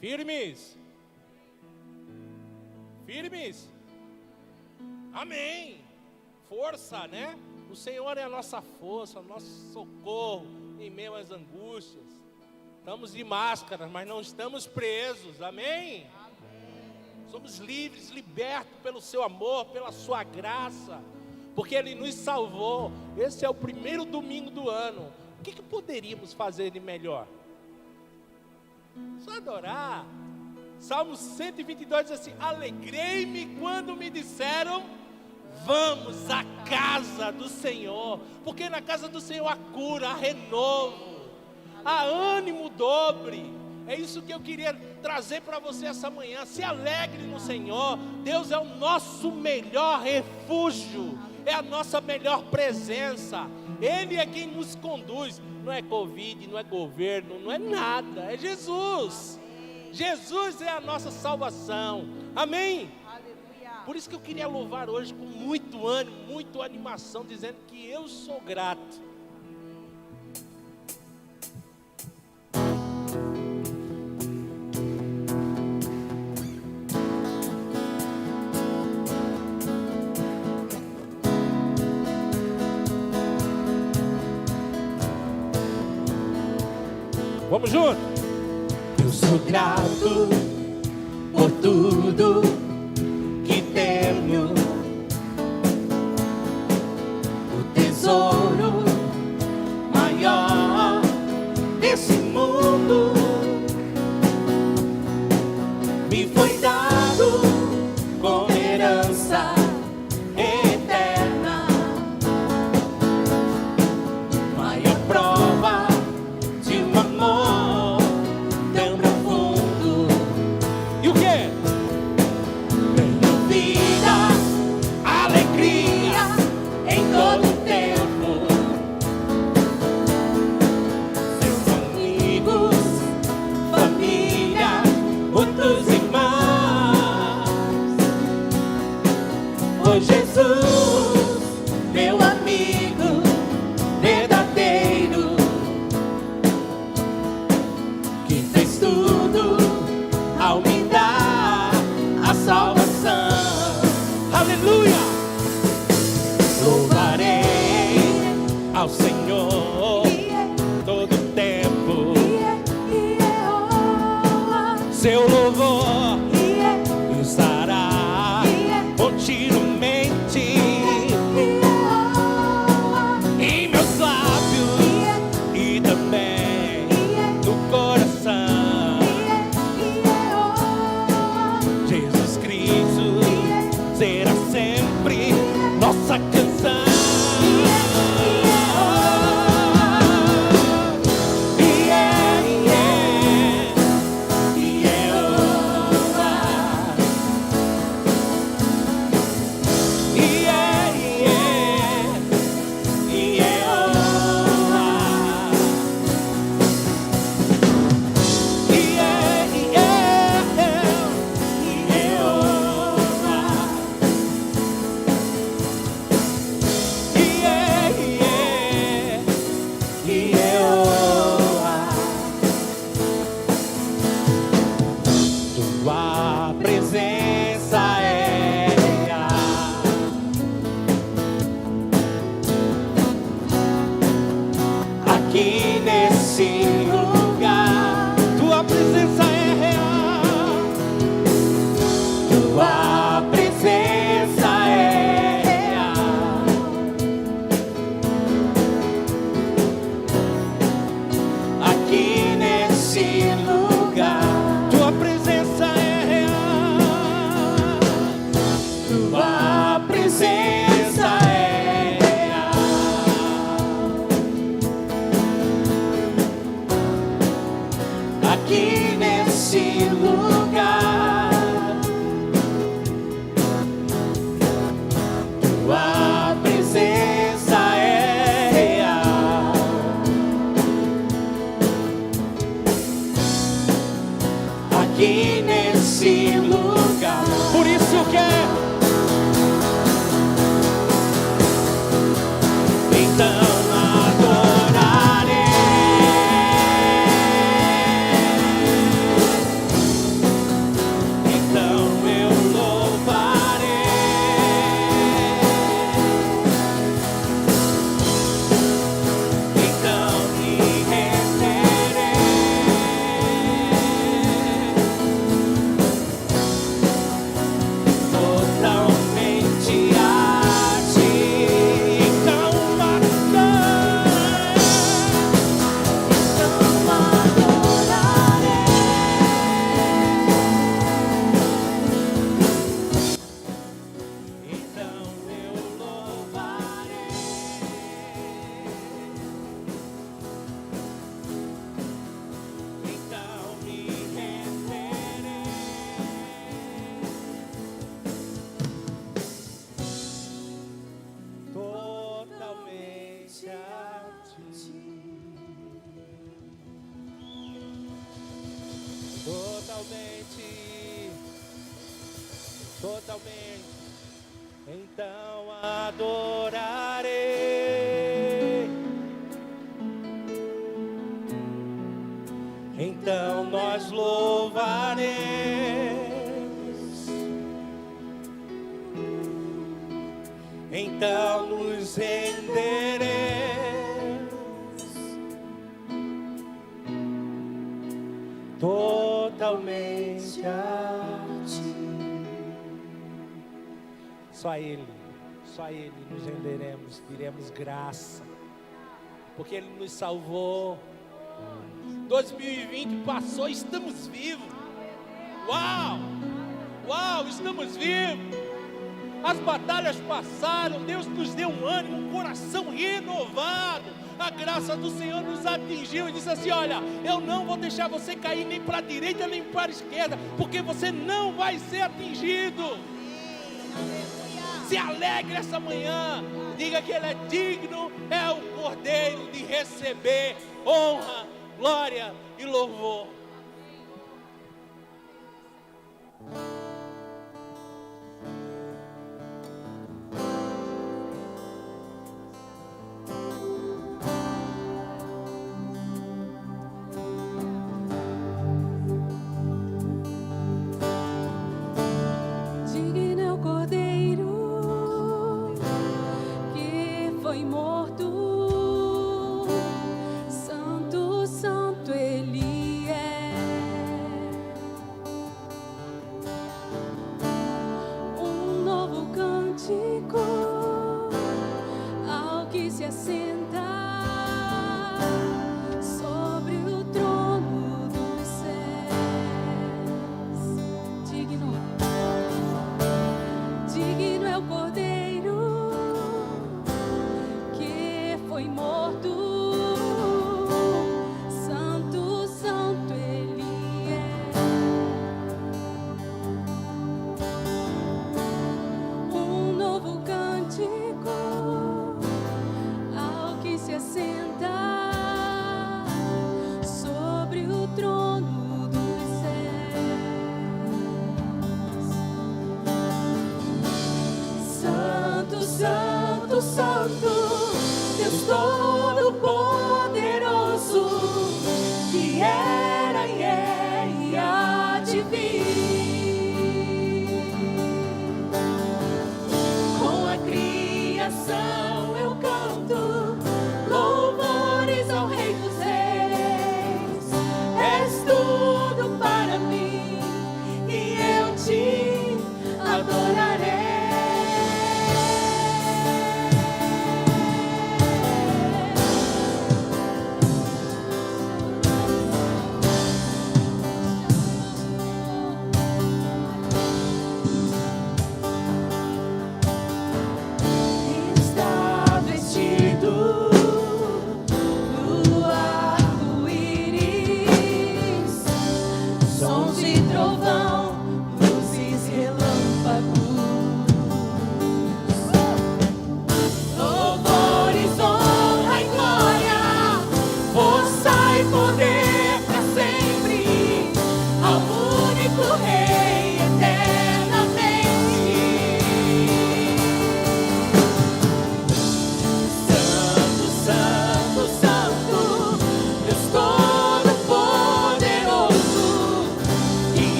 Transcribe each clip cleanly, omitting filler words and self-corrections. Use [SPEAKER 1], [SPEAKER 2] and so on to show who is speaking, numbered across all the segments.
[SPEAKER 1] Firmes? Firmes? Amém. Força, né? O Senhor é a nossa força, o nosso socorro em meio às angústias. Estamos de máscara, mas não estamos presos, amém? Somos livres, libertos pelo seu amor, pela sua graça, porque Ele nos salvou. Esse é o primeiro domingo do ano. O que poderíamos fazer de melhor? Só adorar. Salmo 122 diz assim: alegrei-me quando me disseram, vamos à casa do Senhor, porque na casa do Senhor há cura, há renovo, há ânimo dobre. É isso que eu queria trazer para você essa manhã. Se alegre no Senhor. Deus é o nosso melhor refúgio, é a nossa melhor presença. Ele é quem nos conduz. Não é Covid, não é governo, não é nada, é Jesus. Jesus é a nossa salvação, amém?
[SPEAKER 2] Aleluia.
[SPEAKER 1] Por isso que eu queria louvar hoje com muito ânimo, muita animação, dizendo que eu sou grato. Vamos juntos?
[SPEAKER 3] Eu sou grato por tudo que tenho, o tesouro maior desse mundo me foi dado como herança eterna, maior prova de um amor tão profundo.
[SPEAKER 1] E o quê?
[SPEAKER 3] Tenho vida, alegria em todo o tempo. Seus amigos, família, muitos irmãos. Oh Jesus, meu amigo verdadeiro, que fez tudo ao me dar a salvação.
[SPEAKER 1] Aleluia!
[SPEAKER 3] Louvarei ao Senhor todo o tempo. Seu louvor estará continuamente em meus lábios e também no coração. Jesus Cristo será sempre nossa canção. Tua presença é real. Aqui nesse lugar, tua presença é real. Tua presença é real. Aqui nesse lugar, tua presença é real. Tua presença é real.
[SPEAKER 1] totalmente. Então adorarei. Então nós louvaremos. Então nos renderemos totalmente a Ti. Só a Ele nos renderemos, diremos graça, porque Ele nos salvou. 2020 passou, estamos vivos. Uau, estamos vivos. As batalhas passaram, Deus nos deu um ânimo, um coração renovado. A graça do Senhor nos atingiu e disse assim: olha, eu não vou deixar você cair nem para a direita nem para a esquerda, porque você não vai ser atingido. Se alegre essa manhã, diga que Ele é digno, é o Cordeiro de receber honra, glória e louvor.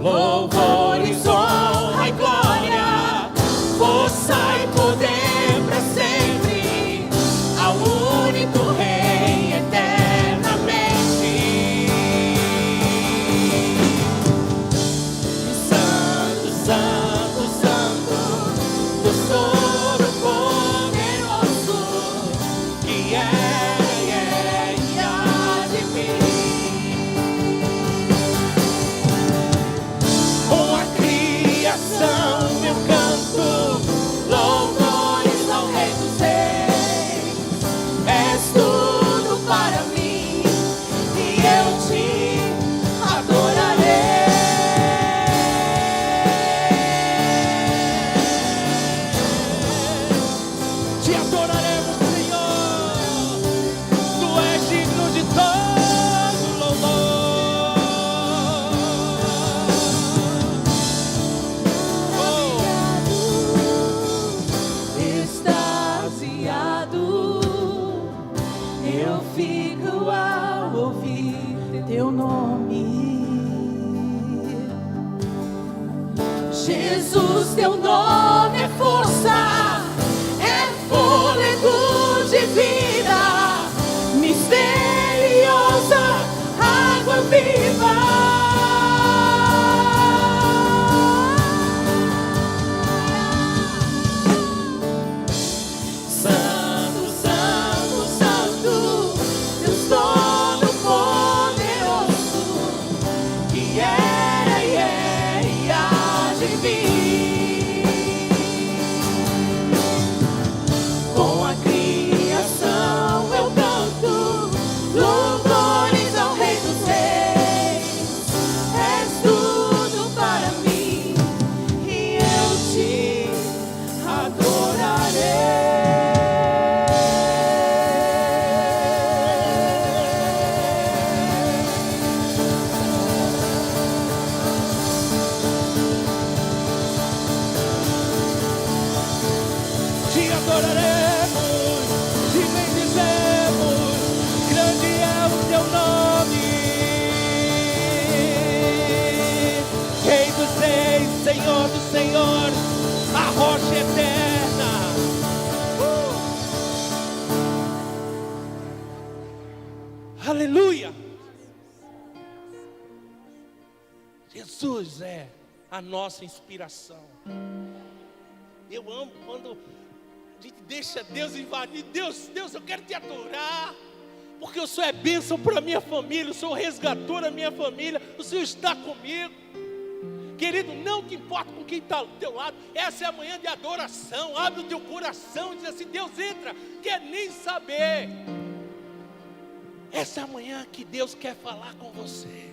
[SPEAKER 3] Louvores, honra e glória, força e poder para sempre. Jesus, teu nome é força, é fôlego de vida, misteriosa água viva.
[SPEAKER 1] Aleluia! Jesus é a nossa inspiração. Eu amo quando a gente deixa Deus invadir. Deus, eu quero te adorar, porque o Senhor é bênção para a minha família, o Senhor resgatou a minha família, o Senhor está comigo. Querido, não te importa com quem está ao teu lado. Essa é a manhã de adoração. Abre o teu coração e diz assim: Deus, entra, quer nem saber. Essa é a manhã que Deus quer falar com você.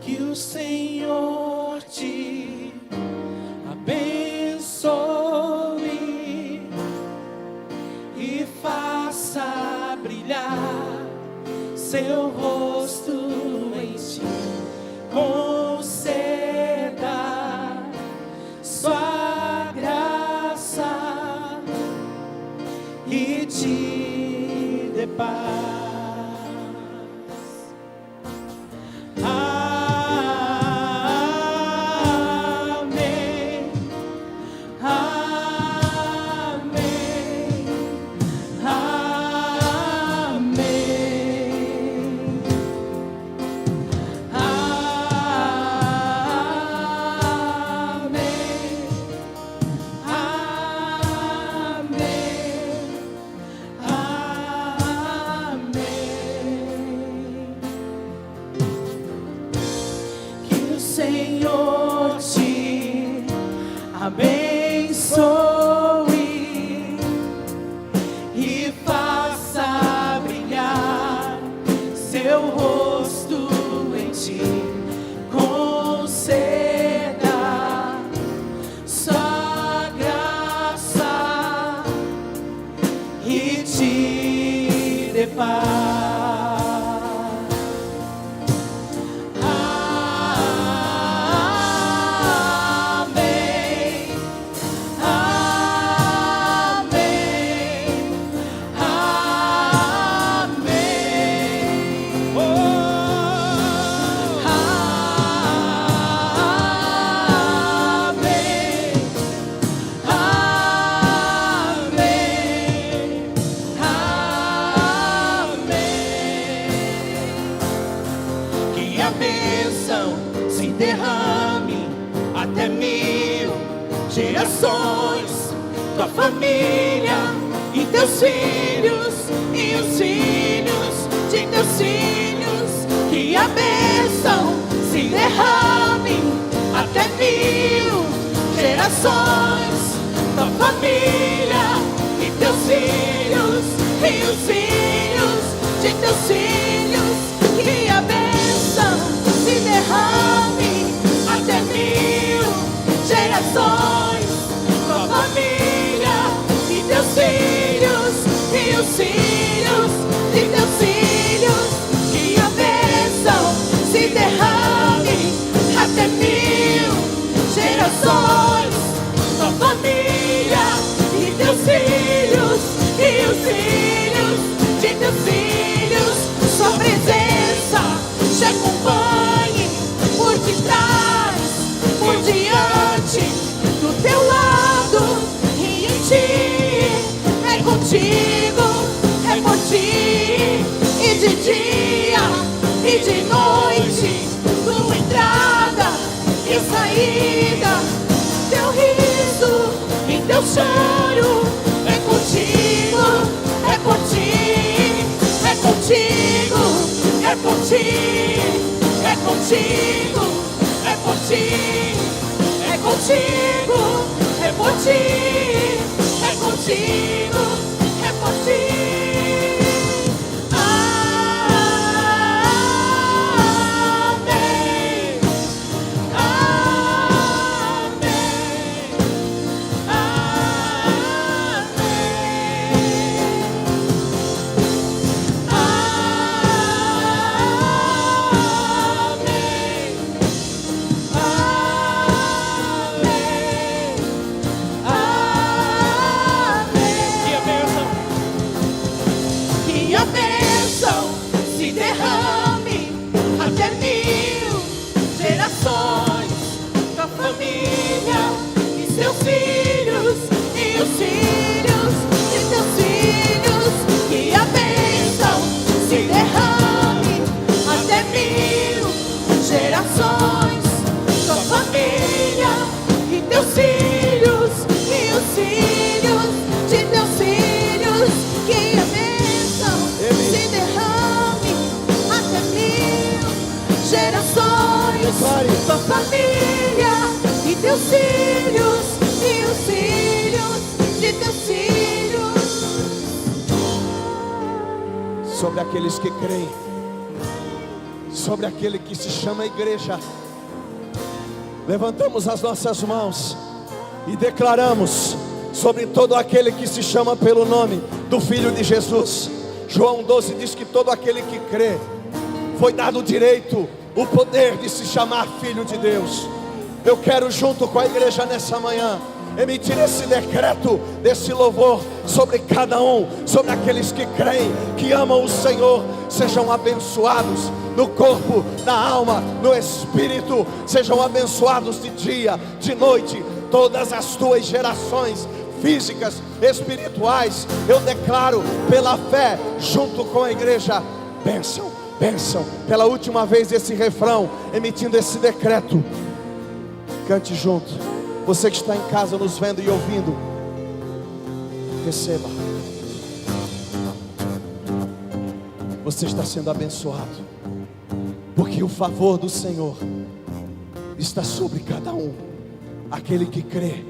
[SPEAKER 1] Que o Senhor te abençoe e faça brilhar seu rosto em ti, conceda sua graça e te dê paz. Senhor te abençoe e faça brilhar seu rosto em ti, conceda sua graça e te dê paz. Gerações, tua família e teus filhos e os filhos de teus filhos, que a bênção se derrame até 1000 gerações, tua família e teus filhos e os filhos de teus filhos, que a bênção se derrame até 1000 gerações, tua família e teus filhos e os filhos de teus filhos, que a bênção se derrame
[SPEAKER 3] ti, é contigo, é por ti, é contigo, é por ti, é contigo, é por ti. Tua família e teus filhos e os filhos de teus filhos.
[SPEAKER 2] Sobre aqueles que creem, sobre aquele que se chama igreja, levantamos as nossas mãos e declaramos sobre todo aquele que se chama pelo nome do Filho de Jesus. João 12 diz que todo aquele que crê foi dado o direito, o poder de se chamar filho de Deus. Eu quero, junto com a igreja nessa manhã, emitir esse decreto, desse louvor sobre cada um, sobre aqueles que creem, que amam o Senhor. Sejam abençoados no corpo, na alma, no espírito. Sejam abençoados de dia, de noite. Todas as tuas gerações físicas, espirituais, eu declaro pela fé, junto com a igreja, bênção. Bênção, pela última vez esse refrão, emitindo esse decreto. Cante junto. Você que está em casa nos vendo e ouvindo, receba. Você está sendo abençoado, porque o favor do Senhor está sobre cada um. Aquele que crê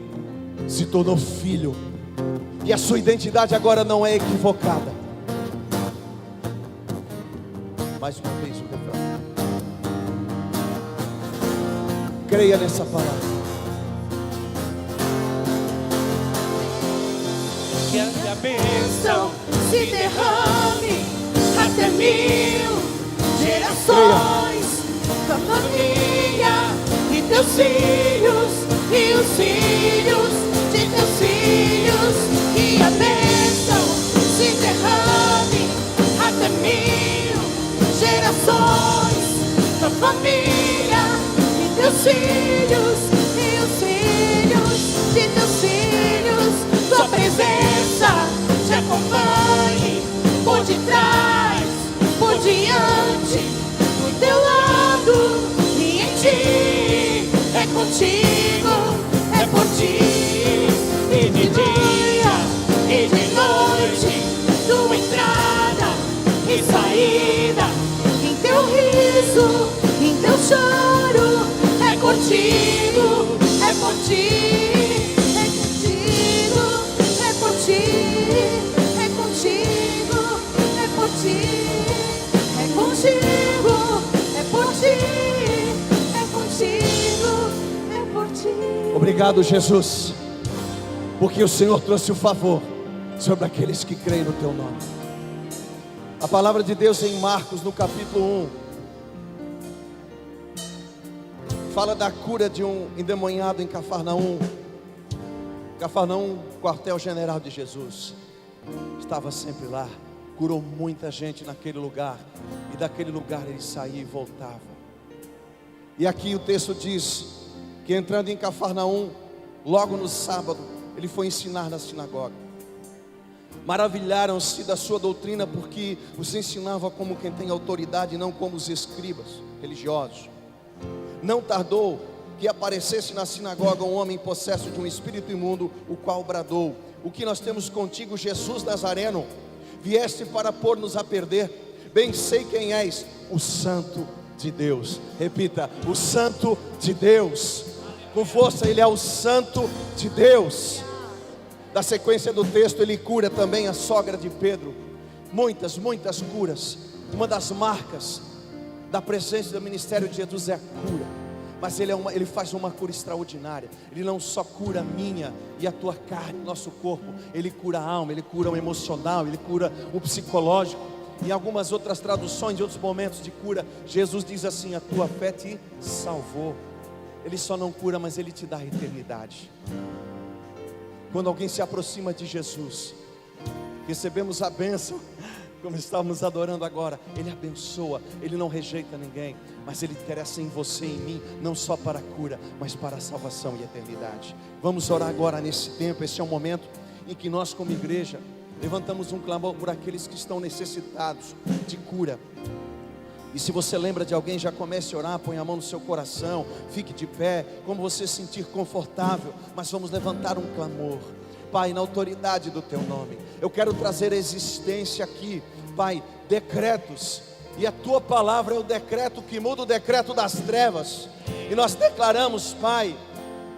[SPEAKER 2] se tornou filho, e a sua identidade agora não é equivocada. Mais uma vez o refrão. Creia nessa palavra.
[SPEAKER 3] Que a bênção se derrame até 1000 gerações. Tua família e teus filhos e os filhos de teus filhos. Que a bênção se derrame até 1000 gerações, tua família e teus filhos e os filhos de teus filhos. Tua presença te acompanhe por detrás, por diante, do teu lado e em ti. É contigo, é por ti, e de dia e de noite, tua entrada e saída, teu riso, em teu choro, é contigo, é por ti, é contigo, é por ti, é contigo, é por ti, é contigo, é por ti, é contigo, é por ti.
[SPEAKER 2] Obrigado, Jesus, porque o Senhor trouxe o favor sobre aqueles que creem no teu nome. A palavra de Deus em Marcos, no capítulo 1, fala da cura de um endemoniado em Cafarnaum. Cafarnaum, quartel-general de Jesus. Estava sempre lá, curou muita gente naquele lugar, e daquele lugar ele saía e voltava. E aqui o texto diz que entrando em Cafarnaum, logo no sábado, ele foi ensinar na sinagoga. Maravilharam-se da sua doutrina, porque os ensinava como quem tem autoridade, não como os escribas religiosos. Não tardou que aparecesse na sinagoga um homem possesso de um espírito imundo, o qual bradou: o que nós temos contigo, Jesus Nazareno? Vieste para pôr-nos a perder? Bem sei quem és, o Santo de Deus. Repita, o Santo de Deus. Com força, Ele é o Santo de Deus. Da sequência do texto, Ele cura também a sogra de Pedro. Muitas curas. Uma das marcas da presença do ministério de Jesus é a cura. Mas Ele faz uma cura extraordinária. Ele não só cura a minha e a tua carne, nosso corpo. Ele cura a alma, Ele cura o emocional, Ele cura o psicológico. Em algumas outras traduções, em outros momentos de cura, Jesus diz assim: a tua fé te salvou. Ele só não cura, mas Ele te dá a eternidade. Quando alguém se aproxima de Jesus, recebemos a bênção, como estávamos adorando agora. Ele abençoa, Ele não rejeita ninguém, mas Ele interessa em você e em mim, não só para a cura, mas para a salvação e a eternidade. Vamos orar agora nesse tempo. Esse é um momento em que nós, como igreja, levantamos um clamor por aqueles que estão necessitados de cura. E se você lembra de alguém, já comece a orar, põe a mão no seu coração, fique de pé, como você se sentir confortável, mas vamos levantar um clamor. Pai, na autoridade do Teu nome, eu quero trazer a existência aqui, Pai, decretos, e a Tua palavra é o decreto que muda o decreto das trevas, e nós declaramos, Pai,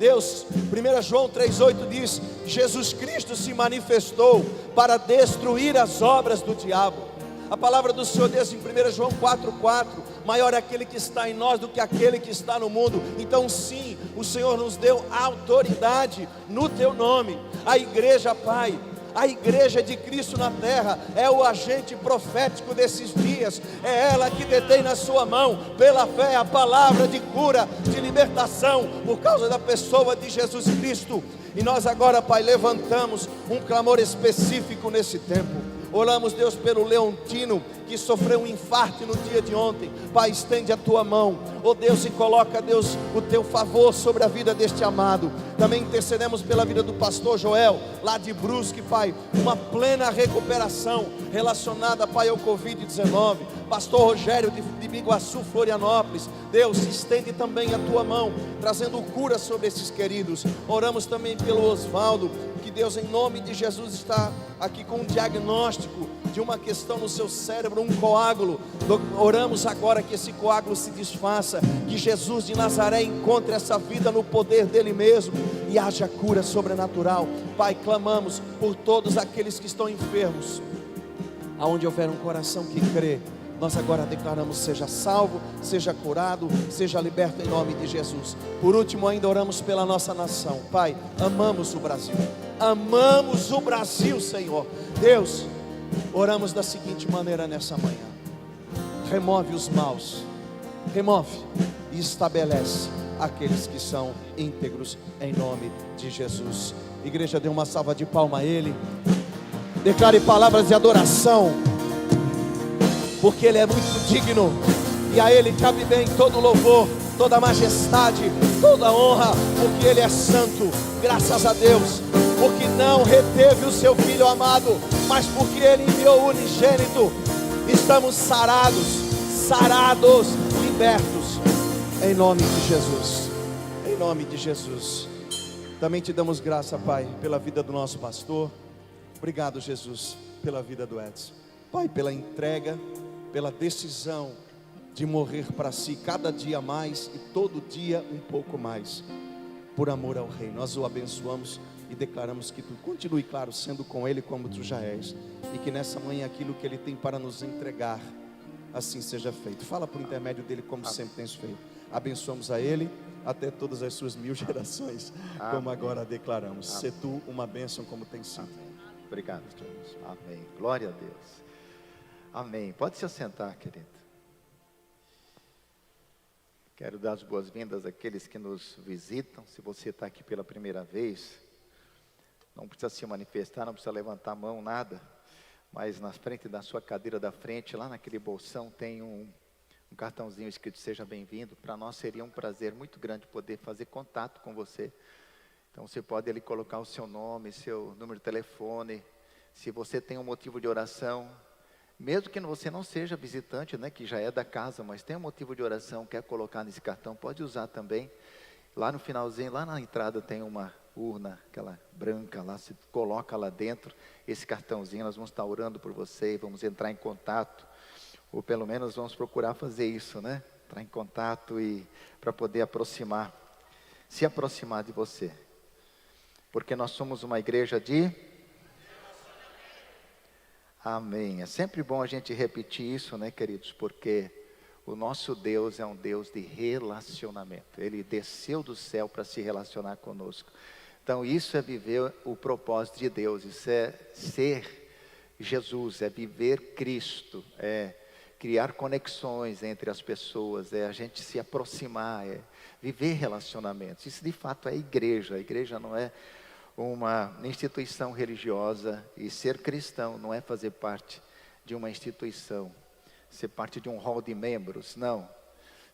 [SPEAKER 2] Deus, 1 João 3,8 diz: Jesus Cristo se manifestou para destruir as obras do diabo. A palavra do Senhor diz em 1 João 4,4: maior é aquele que está em nós do que aquele que está no mundo. Então sim, o Senhor nos deu autoridade no Teu nome. A igreja, Pai, a igreja de Cristo na terra é o agente profético desses dias. É ela que detém na sua mão, pela fé, a palavra de cura, de libertação, por causa da pessoa de Jesus Cristo. E nós agora, Pai, levantamos um clamor específico nesse tempo. Oramos, Deus, pelo Leontino, que sofreu um infarto no dia de ontem. Pai, estende a Tua mão, oh Deus, e coloca, Deus, o Teu favor sobre a vida deste amado. Também intercedemos pela vida do pastor Joel, lá de Brusque, Pai, uma plena recuperação relacionada, Pai, ao Covid-19. Pastor Rogério de Biguaçu, Florianópolis, Deus, estende também a Tua mão, trazendo cura sobre esses queridos. Oramos também pelo Osvaldo, que Deus, em nome de Jesus, está aqui com um diagnóstico de uma questão no seu cérebro, um coágulo. Oramos agora que esse coágulo se desfaça, que Jesus de Nazaré encontre essa vida no poder dele mesmo e haja cura sobrenatural. Pai, clamamos por todos aqueles que estão enfermos. Aonde houver um coração que crê, nós agora declaramos: seja salvo, seja curado, seja liberto em nome de Jesus. Por último, ainda oramos pela nossa nação. Pai, amamos o Brasil, Senhor Deus. Oramos da seguinte maneira nessa manhã: remove os maus, remove e estabelece aqueles que são íntegros em nome de Jesus. Igreja, dê uma salva de palma a Ele, declare palavras de adoração, porque Ele é muito digno, e a Ele cabe bem todo louvor, toda majestade, toda honra, porque Ele é santo. Graças a Deus, porque não reteve o seu Filho amado, mas porque Ele enviou o unigênito. Estamos sarados, libertos, em nome de Jesus, em nome de Jesus. Também te damos graça, Pai, pela vida do nosso pastor. Obrigado, Jesus, pela vida do Edson. Pai, pela entrega, pela decisão de morrer para si cada dia mais e todo dia um pouco mais, por amor ao Rei. Nós o abençoamos e declaramos que Tu continue, claro, sendo com Ele como Tu já és, e que nessa manhã aquilo que Ele tem para nos entregar, assim seja feito. Fala por intermédio dele, como sempre tens feito. Abençoamos a Ele até todas as suas 1000 gerações, como agora declaramos. Sê Tu uma bênção como tem sido.
[SPEAKER 4] Amém. Obrigado, Jesus. Amém. Glória a Deus. Amém. Pode se assentar, querido. Quero dar as boas-vindas àqueles que nos visitam. Se você está aqui pela primeira vez, não precisa se manifestar, não precisa levantar a mão, nada. Mas na frente da sua cadeira da frente, lá naquele bolsão, tem um cartãozinho escrito "Seja bem-vindo". Para nós seria um prazer muito grande poder fazer contato com você. Então você pode ali colocar o seu nome, seu número de telefone. Se você tem um motivo de oração, mesmo que você não seja visitante, né, que já é da casa, mas tem um motivo de oração, quer colocar nesse cartão, pode usar também. Lá no finalzinho, lá na entrada tem uma urna, aquela branca lá, se coloca lá dentro esse cartãozinho. Nós vamos estar orando por você, vamos entrar em contato. ou pelo menos vamos procurar fazer isso, né? Entrar em contato e para poder se aproximar de você. Porque nós somos uma igreja de... Amém. É sempre bom a gente repetir isso, né, queridos? Porque o nosso Deus é um Deus de relacionamento. Ele desceu do céu para se relacionar conosco. Então isso é viver o propósito de Deus. Isso é ser Jesus, é viver Cristo, é criar conexões entre as pessoas, é a gente se aproximar, é viver relacionamentos. Isso de fato é igreja. A igreja não é uma instituição religiosa, e ser cristão não é fazer parte de uma instituição, ser parte de um hall de membros, não.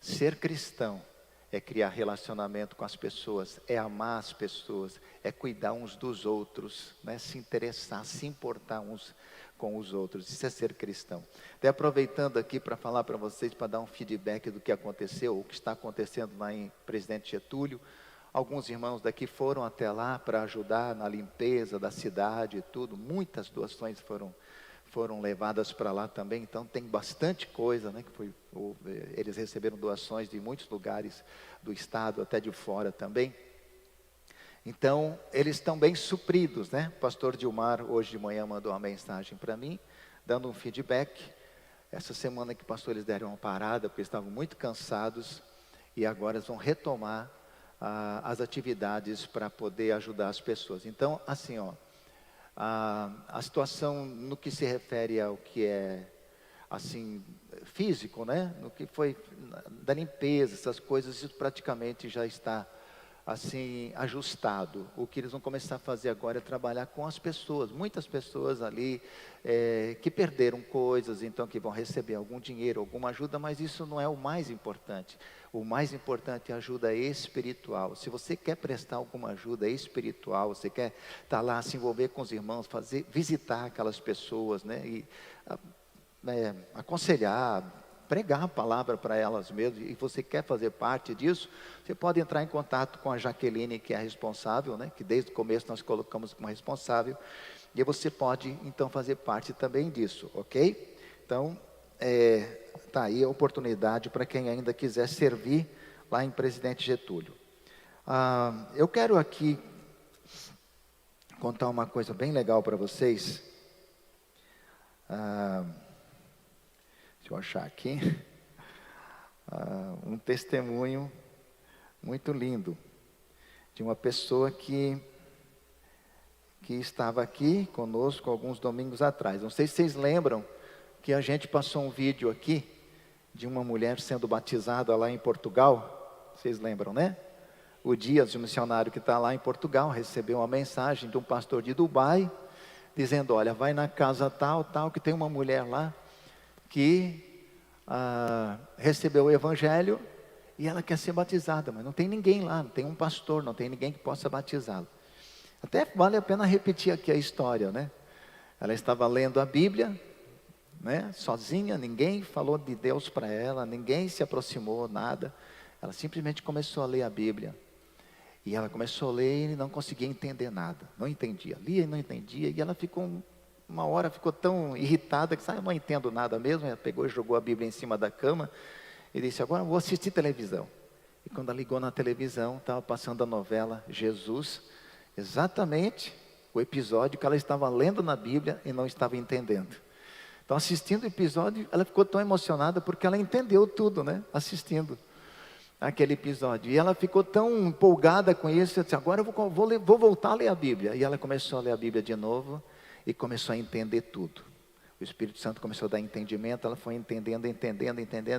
[SPEAKER 4] Ser cristão é criar relacionamento com as pessoas, é amar as pessoas, é cuidar uns dos outros, né? Se interessar, se importar uns com os outros. Isso é ser cristão. Até aproveitando aqui para falar para vocês, para dar um feedback do que aconteceu, o que está acontecendo lá em Presidente Getúlio. Alguns irmãos daqui foram até lá para ajudar na limpeza da cidade e tudo. Muitas doações foram levadas para lá também. Então tem bastante coisa, né? Eles receberam doações de muitos lugares do estado, até de fora também. Então eles estão bem supridos, né? O pastor Dilmar hoje de manhã mandou uma mensagem para mim, dando um feedback. Essa semana que pastor eles deram uma parada, porque estavam muito cansados. E agora eles vão retomar as atividades para poder ajudar as pessoas. Então, assim, a situação no que se refere ao que é, assim, físico, né? No que foi da limpeza, essas coisas, isso praticamente já está, assim, ajustado. O que eles vão começar a fazer agora é trabalhar com as pessoas. Muitas pessoas ali que perderam coisas, então que vão receber algum dinheiro, alguma ajuda, mas isso não é o mais importante. O mais importante é a ajuda espiritual. Se você quer prestar alguma ajuda espiritual, você quer estar lá, se envolver com os irmãos, visitar aquelas pessoas, né? E aconselhar, pregar a palavra para elas mesmas, e você quer fazer parte disso, você pode entrar em contato com a Jaqueline, que é a responsável, né? Que desde o começo nós colocamos como responsável, e você pode então fazer parte também disso, ok? Então, está aí a oportunidade para quem ainda quiser servir lá em Presidente Getúlio. Eu quero aqui contar uma coisa bem legal para vocês. Deixa eu achar aqui. Um testemunho muito lindo de uma pessoa que estava aqui conosco alguns domingos atrás. Não sei se vocês lembram que a gente passou um vídeo aqui de uma mulher sendo batizada lá em Portugal. Vocês lembram, né? O Dias, o missionário que está lá em Portugal, recebeu uma mensagem de um pastor de Dubai, dizendo, olha, vai na casa tal, que tem uma mulher lá que recebeu o evangelho e ela quer ser batizada, mas não tem ninguém lá, não tem um pastor, não tem ninguém que possa batizá-la. Até vale a pena repetir aqui a história, né? Ela estava lendo a Bíblia, né? Sozinha, ninguém falou de Deus para ela, ninguém se aproximou, nada. Ela simplesmente começou a ler a Bíblia. E ela começou a ler e não conseguia entender nada. Não entendia, lia e não entendia. E ela ficou, uma hora ficou tão irritada que eu não entendo nada mesmo. Ela pegou e jogou a Bíblia em cima da cama e disse, agora eu vou assistir televisão. E quando ela ligou na televisão, estava passando a novela Jesus, exatamente o episódio que ela estava lendo na Bíblia e não estava entendendo. Então, assistindo o episódio, ela ficou tão emocionada porque ela entendeu tudo, né? Assistindo aquele episódio. E ela ficou tão empolgada com isso, ela disse, agora eu vou voltar a ler a Bíblia. E ela começou a ler a Bíblia de novo e começou a entender tudo. O Espírito Santo começou a dar entendimento, ela foi entendendo,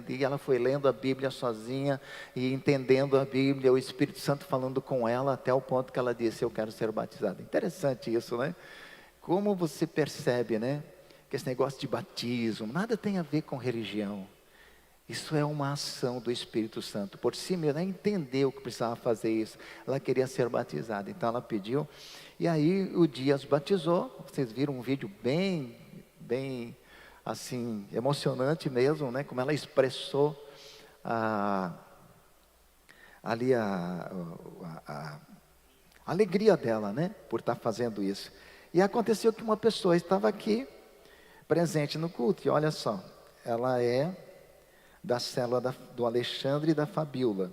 [SPEAKER 4] e ela foi lendo a Bíblia sozinha e entendendo a Bíblia, o Espírito Santo falando com ela até o ponto que ela disse, eu quero ser batizada. Interessante isso, né? Como você percebe, né? Que esse negócio de batismo, nada tem a ver com religião. Isso é uma ação do Espírito Santo. Por si mesmo, ela entendeu que precisava fazer isso. Ela queria ser batizada, então ela pediu. E aí o Dias batizou. Vocês viram um vídeo bem assim, emocionante mesmo, né? Como ela expressou ali a alegria dela, né? Por estar fazendo isso. E aconteceu que uma pessoa estava aqui, presente no culto, e olha só, ela é da célula do Alexandre e da Fabiola.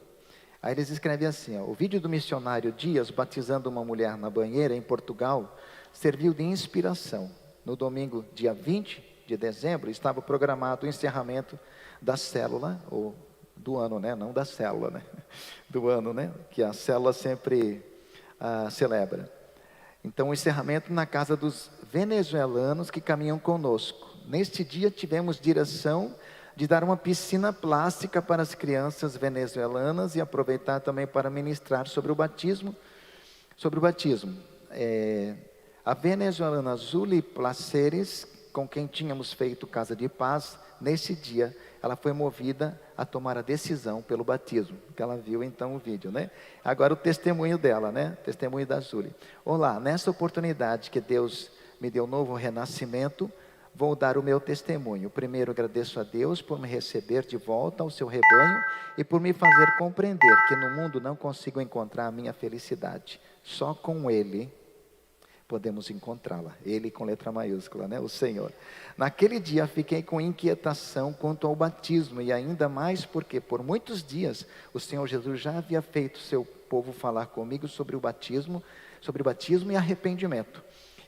[SPEAKER 4] Aí eles escrevem assim, ó: o vídeo do missionário Dias batizando uma mulher na banheira em Portugal serviu de inspiração. No domingo, dia 20 de dezembro, estava programado o encerramento da célula, ou do ano, né? Não da célula, né? Do ano, né? Que a célula sempre celebra. Então, o encerramento na casa dos venezuelanos que caminham conosco. Neste dia tivemos direção de dar uma piscina plástica para as crianças venezuelanas e aproveitar também para ministrar sobre o batismo. A venezuelana Zuli Placeres, com quem tínhamos feito casa de paz, nesse dia ela foi movida a tomar a decisão pelo batismo, que ela viu então o vídeo, né? Agora o testemunho dela, né? Testemunho da Zuli. Olá, nessa oportunidade que Deus me deu um novo renascimento, vou dar o meu testemunho. Primeiro, agradeço a Deus por me receber de volta ao seu rebanho e por me fazer compreender que no mundo não consigo encontrar a minha felicidade. Só com Ele podemos encontrá-la. Ele com letra maiúscula, né? O Senhor. Naquele dia fiquei com inquietação quanto ao batismo, e ainda mais porque por muitos dias o Senhor Jesus já havia feito seu povo falar comigo sobre o batismo e arrependimento.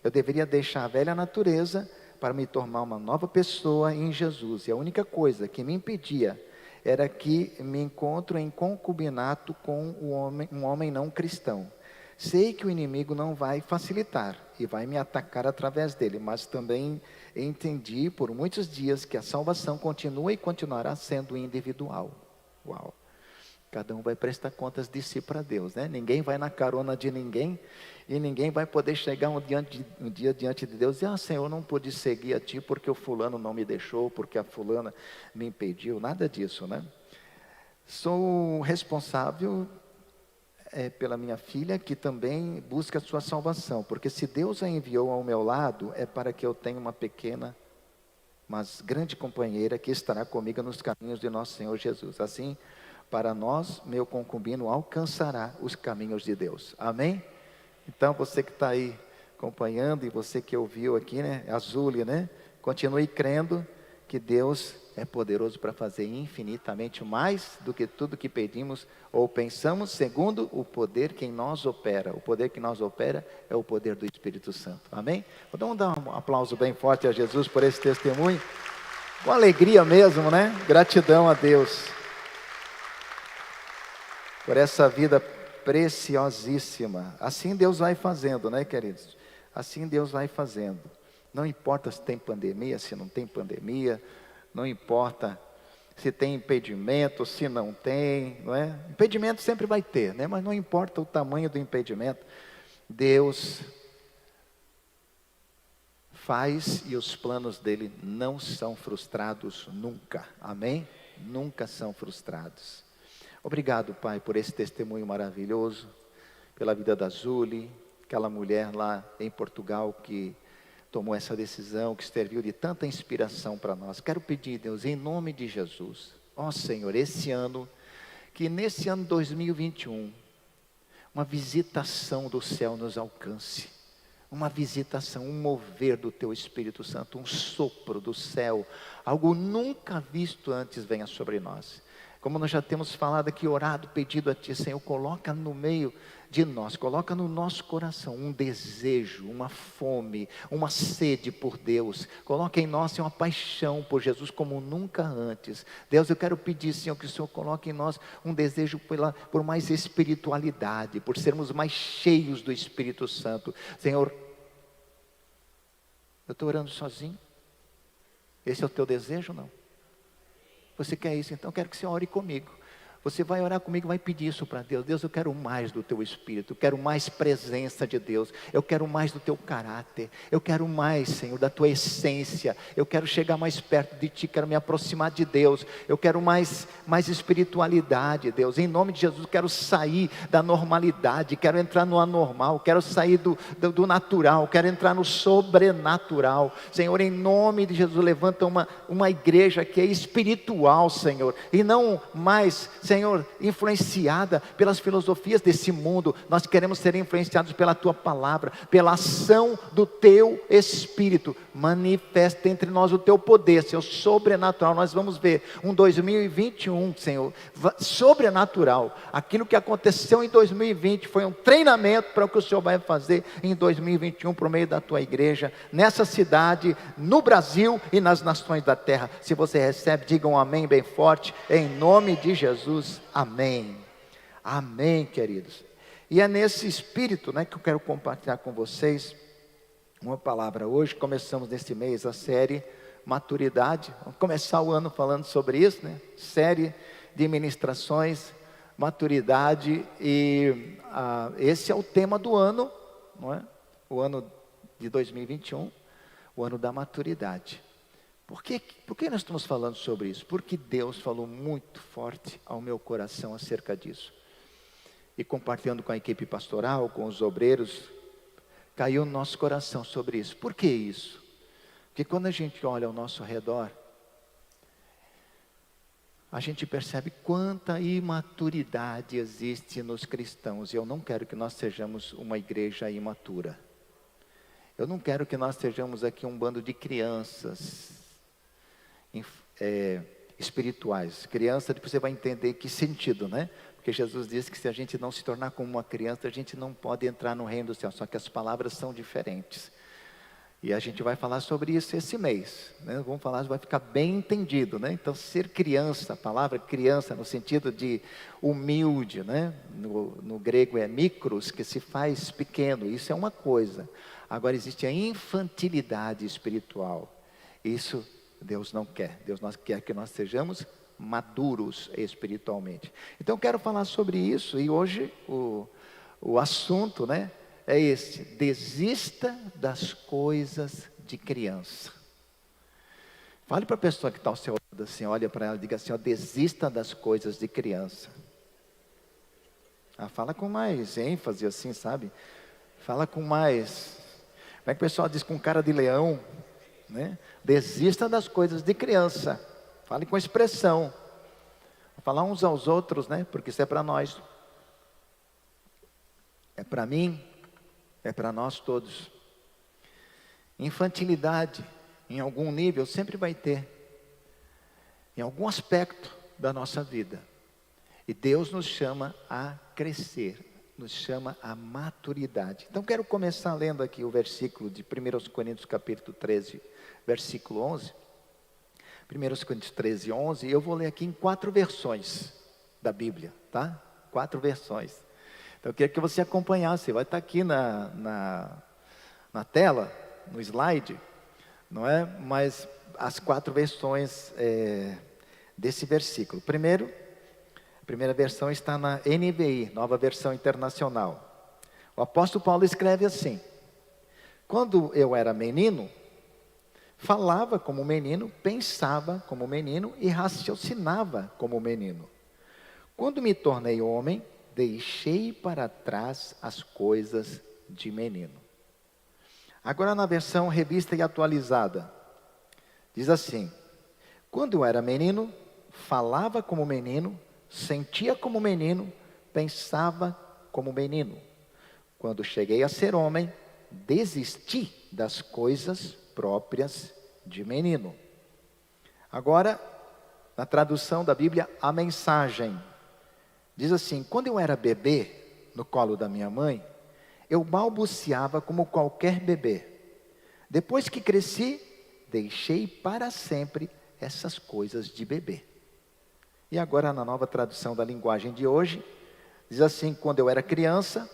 [SPEAKER 4] Eu deveria deixar a velha natureza para me tornar uma nova pessoa em Jesus. E a única coisa que me impedia era que me encontro em concubinato com um homem não cristão. Sei que o inimigo não vai facilitar e vai me atacar através dele, mas também entendi por muitos dias que a salvação continua e continuará sendo individual. Uau! Cada um vai prestar contas de si para Deus, né? Ninguém vai na carona de ninguém e ninguém vai poder chegar um dia diante de Deus e Senhor, eu não pude seguir a Ti porque o fulano não me deixou, porque a fulana me impediu, nada disso, né? Sou responsável pela minha filha, que também busca a sua salvação, porque se Deus a enviou ao meu lado, é para que eu tenha uma pequena, mas grande companheira, que estará comigo nos caminhos de nosso Senhor Jesus. Assim, para nós, meu concubino alcançará os caminhos de Deus. Amém? Então, você que está aí acompanhando, e você que ouviu aqui, né, a Zuli, né, continue crendo que Deus é poderoso para fazer infinitamente mais do que tudo que pedimos ou pensamos, segundo o poder que em nós opera. O poder que em nós opera é o poder do Espírito Santo. Amém? Vamos dar um aplauso bem forte a Jesus por esse testemunho. Com alegria mesmo, né? Gratidão a Deus por essa vida preciosíssima. Assim Deus vai fazendo, né, queridos? Assim Deus vai fazendo. Não importa se tem pandemia, se não tem pandemia, não importa se tem impedimento, se não tem, não é? Impedimento sempre vai ter, né? Mas não importa o tamanho do impedimento, Deus faz e os planos dele não são frustrados nunca, amém? Nunca são frustrados. Obrigado, Pai, por esse testemunho maravilhoso, pela vida da Zuli, aquela mulher lá em Portugal que tomou essa decisão, que serviu de tanta inspiração para nós. Quero pedir, Deus, em nome de Jesus, ó Senhor, que nesse ano 2021, uma visitação do céu nos alcance, uma visitação, um mover do Teu Espírito Santo, um sopro do céu, algo nunca visto antes venha sobre nós. Como nós já temos falado aqui, orado, pedido a Ti, Senhor, coloca no meio de nós, coloca no nosso coração um desejo, uma fome, uma sede por Deus. Coloca em nós, Senhor, uma paixão por Jesus como nunca antes. Deus, eu quero pedir, Senhor, que o Senhor coloque em nós um desejo por mais espiritualidade, por sermos mais cheios do Espírito Santo. Senhor, eu estou orando sozinho? Esse é o Teu desejo, não? Você quer isso? Então eu quero que você ore comigo. Você vai orar comigo, vai pedir isso para Deus. Deus, eu quero mais do Teu Espírito, eu quero mais presença de Deus, eu quero mais do Teu caráter, eu quero mais, Senhor, da Tua essência, eu quero chegar mais perto de Ti, quero me aproximar de Deus, eu quero mais espiritualidade, Deus, em nome de Jesus, eu quero sair da normalidade, quero entrar no anormal, quero sair do natural, quero entrar no sobrenatural. Senhor, em nome de Jesus, levanta uma igreja que é espiritual, Senhor, e não mais, Senhor, Senhor, influenciada pelas filosofias desse mundo. Nós queremos ser influenciados pela Tua palavra, pela ação do Teu Espírito. Manifesta entre nós o Teu poder, Senhor, sobrenatural. Nós vamos ver um 2021, Senhor, sobrenatural. Aquilo que aconteceu em 2020 foi um treinamento para o que o Senhor vai fazer em 2021 por meio da Tua igreja, nessa cidade, no Brasil e nas nações da terra. Se você recebe, diga um amém bem forte, em nome de Jesus, amém. Amém, queridos. E é nesse espírito, né, que eu quero compartilhar com vocês uma palavra hoje. Começamos neste mês a série Maturidade. Vamos começar o ano falando sobre isso, né? Série de ministrações, maturidade, e esse é o tema do ano, não é? O ano de 2021, o ano da maturidade. Por que nós estamos falando sobre isso? Porque Deus falou muito forte ao meu coração acerca disso. E compartilhando com a equipe pastoral, com os obreiros, caiu no nosso coração sobre isso. Por que isso? Porque quando a gente olha ao nosso redor, a gente percebe quanta imaturidade existe nos cristãos. E eu não quero que nós sejamos uma igreja imatura. Eu não quero que nós sejamos aqui um bando de crianças espirituais. Criança, depois você vai entender que sentido, né? Porque Jesus disse que se a gente não se tornar como uma criança, a gente não pode entrar no reino do céu. Só que as palavras são diferentes. E a gente vai falar sobre isso esse mês, né? Vamos falar, vai ficar bem entendido, né? Então, ser criança, a palavra criança no sentido de humilde, né? No grego é mikros, que se faz pequeno. Isso é uma coisa. Agora existe a infantilidade espiritual. Isso Deus não quer. Deus quer que nós sejamos maduros espiritualmente. Então eu quero falar sobre isso. E hoje o assunto, né, é esse: desista das coisas de criança. Fale para a pessoa que está ao seu lado assim, olha para ela e diga assim, ó, desista das coisas de criança. Fala com mais ênfase assim, sabe? Fala com mais, como é que o pessoal diz, com cara de leão, né? Desista das coisas de criança. Fale com expressão. Vou falar uns aos outros, né? Porque isso é para nós. É para mim, é para nós todos. Infantilidade, em algum nível, sempre vai ter. Em algum aspecto da nossa vida. E Deus nos chama a crescer. Nos chama a maturidade. Então quero começar lendo aqui o versículo de 1 Coríntios capítulo 13, versículo 11. 1 Coríntios 13, 11. Eu vou ler aqui em 4 versões da Bíblia, tá? 4 versões. Então eu queria que você acompanhasse. Vai estar aqui na tela, no slide, não é? Mas as 4 versões desse versículo. A primeira versão está na NVI, Nova Versão Internacional. O apóstolo Paulo escreve assim: quando eu era menino, falava como menino, pensava como menino e raciocinava como menino. Quando me tornei homem, deixei para trás as coisas de menino. Agora na versão revista e atualizada, diz assim: quando eu era menino, falava como menino, sentia como menino, pensava como menino. Quando cheguei a ser homem, desisti das coisas próprias de menino. Agora, na tradução da Bíblia, a Mensagem diz assim: quando eu era bebê, no colo da minha mãe, eu balbuciava como qualquer bebê. Depois que cresci, deixei para sempre essas coisas de bebê. E agora na nova tradução da linguagem de hoje, diz assim: quando eu era criança,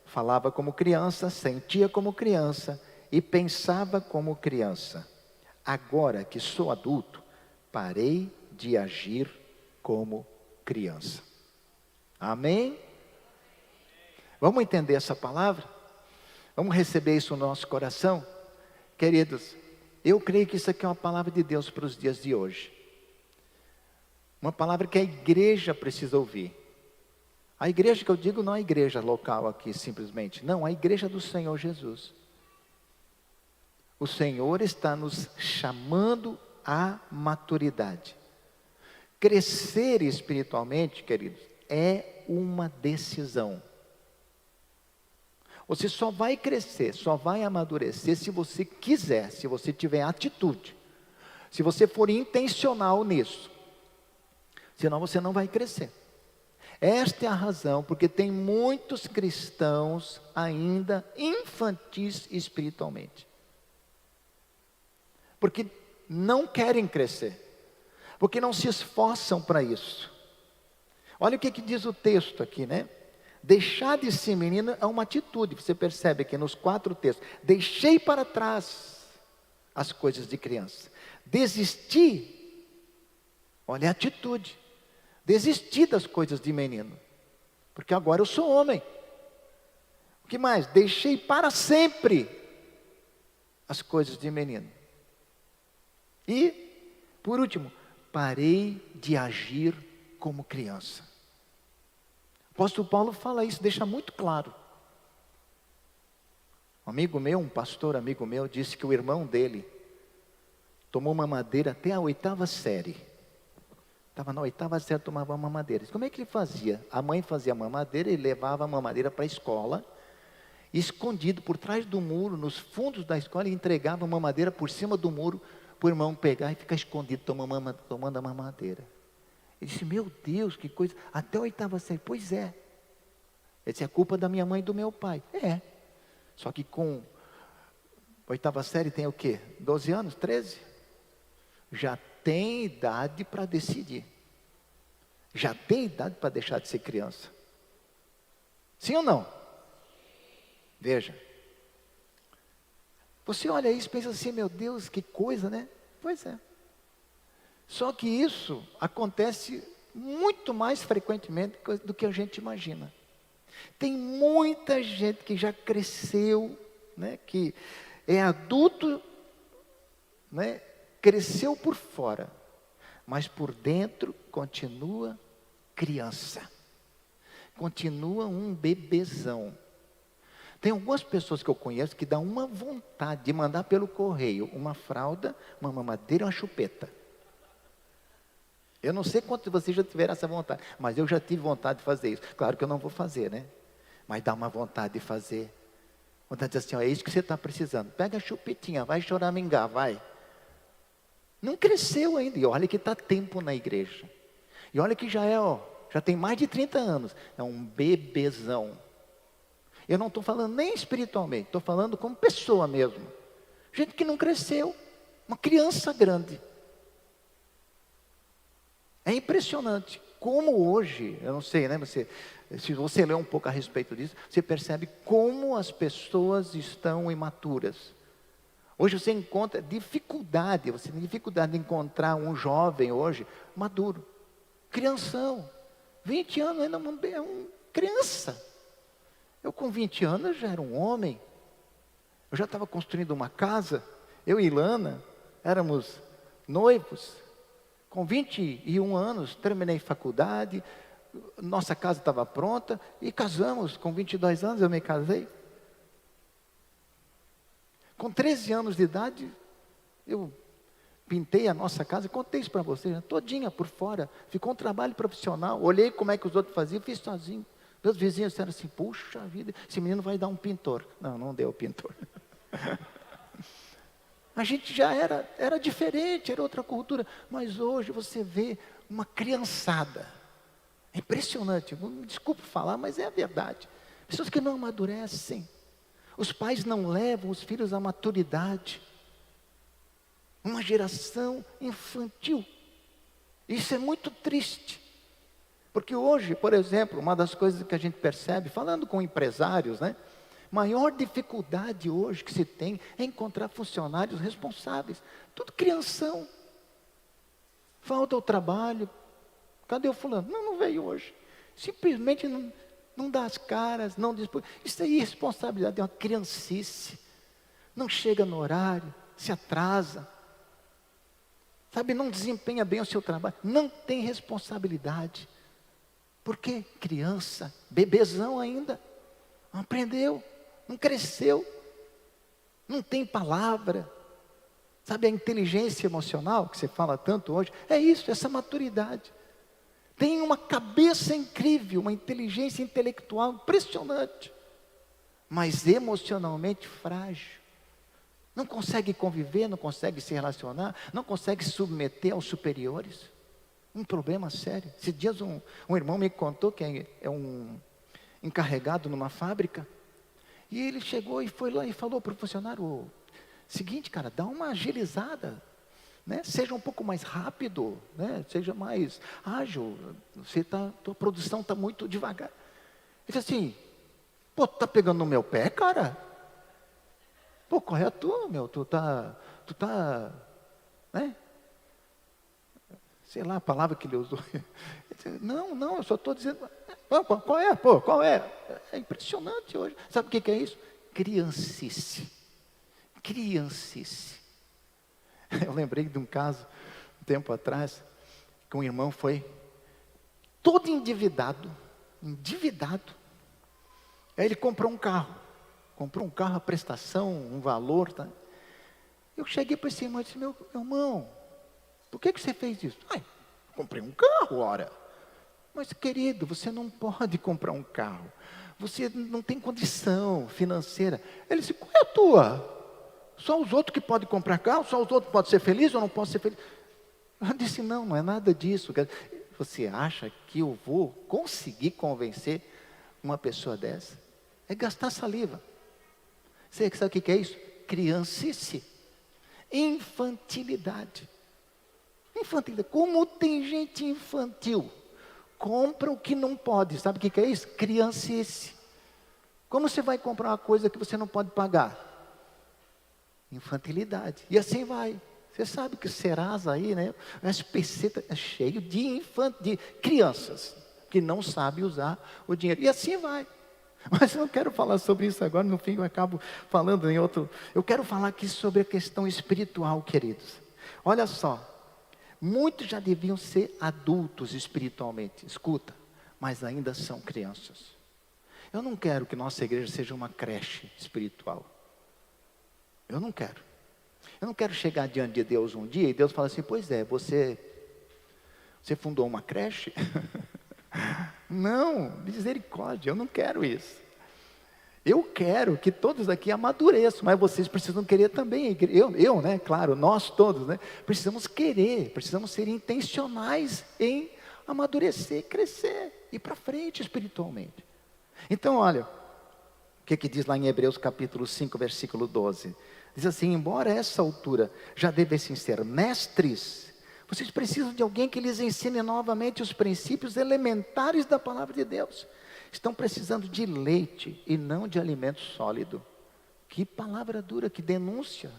[SPEAKER 4] falava como criança, sentia como criança e pensava como criança. Agora que sou adulto, parei de agir como criança. Amém? Vamos entender essa palavra? Vamos receber isso no nosso coração? Queridos, eu creio que isso aqui é uma palavra de Deus para os dias de hoje. Uma palavra que a igreja precisa ouvir. A igreja que eu digo não é a igreja local aqui simplesmente. Não, a igreja do Senhor Jesus. O Senhor está nos chamando à maturidade. Crescer espiritualmente, queridos, é uma decisão. Você só vai crescer, só vai amadurecer se você quiser, se você tiver atitude, se você for intencional nisso. Senão você não vai crescer. Esta é a razão, porque tem muitos cristãos ainda infantis espiritualmente. Porque não querem crescer, porque não se esforçam para isso. Olha o que diz o texto aqui, né? Deixar de ser menino é uma atitude, você percebe aqui nos 4 textos. Deixei para trás as coisas de criança. Desisti, olha a atitude. Desisti das coisas de menino, porque agora eu sou homem. O que mais? Deixei para sempre as coisas de menino. E, por último, parei de agir como criança. O apóstolo Paulo fala isso, deixa muito claro. Um amigo meu, um pastor amigo meu, disse que o irmão dele tomou mamadeira até a 8ª série. Estava na 8ª série, tomava mamadeira. Como é que ele fazia? A mãe fazia mamadeira, ele levava a mamadeira para a escola, escondido por trás do muro, nos fundos da escola, e entregava a mamadeira por cima do muro, para o irmão pegar e ficar escondido tomando a mamadeira. Ele disse, meu Deus, que coisa, até a 8ª série. Pois é. Ele disse, é culpa da minha mãe e do meu pai. É. Só que com 8ª série tem o quê? 12 anos, 13? Já tem idade para decidir. Já tem idade para deixar de ser criança. Sim ou não? Veja. Você olha isso e pensa assim, meu Deus, que coisa, né? Pois é. Só que isso acontece muito mais frequentemente do que a gente imagina. Tem muita gente que já cresceu, né, que é adulto, né, cresceu por fora, mas por dentro continua criança. Continua um bebezão. Tem algumas pessoas que eu conheço que dão uma vontade de mandar pelo correio uma fralda, uma mamadeira e uma chupeta. Eu não sei quantos de vocês já tiveram essa vontade, mas eu já tive vontade de fazer isso. Claro que eu não vou fazer, né? Mas dá uma vontade de fazer. Vontade de dizer assim, ó, é isso que você está precisando. Pega a chupetinha, vai choramingar, vai. Não cresceu ainda. E olha que está tempo na igreja. E olha que já é, ó, já tem mais de 30 anos. É um bebezão. Eu não estou falando nem espiritualmente, estou falando como pessoa mesmo. Gente que não cresceu. Uma criança grande. É impressionante como hoje, eu não sei, né? Se você ler um pouco a respeito disso, você percebe como as pessoas estão imaturas. Hoje você encontra dificuldade, você tem dificuldade de encontrar um jovem hoje maduro, crianção, 20 anos ainda é um criança. Eu com 20 anos já era um homem, eu já estava construindo uma casa, eu e Ilana éramos noivos. Com 21 anos, terminei faculdade, nossa casa estava pronta e casamos. Com 22 anos eu me casei. Com 13 anos de idade, eu pintei a nossa casa, contei isso para vocês, né? Todinha por fora. Ficou um trabalho profissional, olhei como é que os outros faziam, fiz sozinho. Meus vizinhos disseram assim, puxa vida, esse menino vai dar um pintor. Não, não deu pintor. A gente já era diferente, era outra cultura. Mas hoje você vê uma criançada. É impressionante, desculpe falar, mas é a verdade. Pessoas que não amadurecem. Os pais não levam os filhos à maturidade. Uma geração infantil. Isso é muito triste. Porque hoje, por exemplo, uma das coisas que a gente percebe, falando com empresários, né? Maior dificuldade hoje que se tem é encontrar funcionários responsáveis. Tudo crianção. Falta o trabalho. Cadê o fulano? Não veio hoje. Simplesmente não dá as caras, não dispõe. Isso é irresponsabilidade, é uma criancice. Não chega no horário, se atrasa. Sabe, não desempenha bem o seu trabalho. Não tem responsabilidade. Por quê? Criança, bebezão ainda. Não aprendeu. Não cresceu, não tem palavra, Sabe, a inteligência emocional que você fala tanto hoje, é isso, essa maturidade. Tem uma cabeça incrível, uma inteligência intelectual impressionante, mas emocionalmente frágil. Não consegue conviver, não consegue se relacionar, não consegue se submeter aos superiores. Um problema sério. Esses dias um irmão me contou que é um encarregado numa fábrica, e ele chegou e foi lá e falou para o funcionário: seguinte, cara, dá uma agilizada, né? Seja um pouco mais rápido, né? Seja mais ágil, tua produção está muito devagar. Ele disse assim: pô, tu tá pegando no meu pé, cara? Pô, qual é a tua, meu? Tu tá, né? Sei lá a palavra que ele usou. Ele disse, não, eu só estou dizendo. Qual é, pô, qual é? É impressionante hoje. Sabe o que é isso? Criancice. Eu lembrei de um caso, um tempo atrás, que um irmão foi todo endividado. Aí ele comprou um carro a prestação, um valor, tá? Eu cheguei para esse irmão e disse: meu irmão, por que você fez isso? Comprei um carro, ora. Mas querido, você não pode comprar um carro, você não tem condição financeira. Ele disse: qual é a tua? Só os outros que podem comprar carro? Só os outros podem ser felizes ou não podem ser felizes? Eu disse: não é nada disso. Você acha que eu vou conseguir convencer uma pessoa dessa? É gastar saliva. Você sabe o que é isso? Criancice. Infantilidade. Como tem gente infantil? Compra o que não pode. Sabe o que é isso? Criancice. Como você vai comprar uma coisa que você não pode pagar? Infantilidade. E assim vai. Você sabe que o Serasa aí, né? O SPC está cheio de crianças que não sabem usar o dinheiro. E assim vai. Mas eu não quero falar sobre isso agora, no fim eu acabo falando em outro. Eu quero falar aqui sobre a questão espiritual, queridos. Olha só, muitos já deviam ser adultos espiritualmente, escuta, mas ainda são crianças. Eu não quero que nossa igreja seja uma creche espiritual. Eu não quero. Eu não quero chegar diante de Deus um dia e Deus fala assim: pois é, você fundou uma creche? Não, misericórdia, eu não quero isso. Eu quero que todos aqui amadureçam, mas vocês precisam querer também. Eu, né, claro, nós todos, né, precisamos querer, precisamos ser intencionais em amadurecer, crescer, ir para frente espiritualmente. Então, olha, o que diz lá em Hebreus capítulo 5, versículo 12. Diz assim: embora a essa altura já devessem ser mestres, vocês precisam de alguém que lhes ensine novamente os princípios elementares da palavra de Deus. Estão precisando de leite e não de alimento sólido. Que palavra dura, que denúncia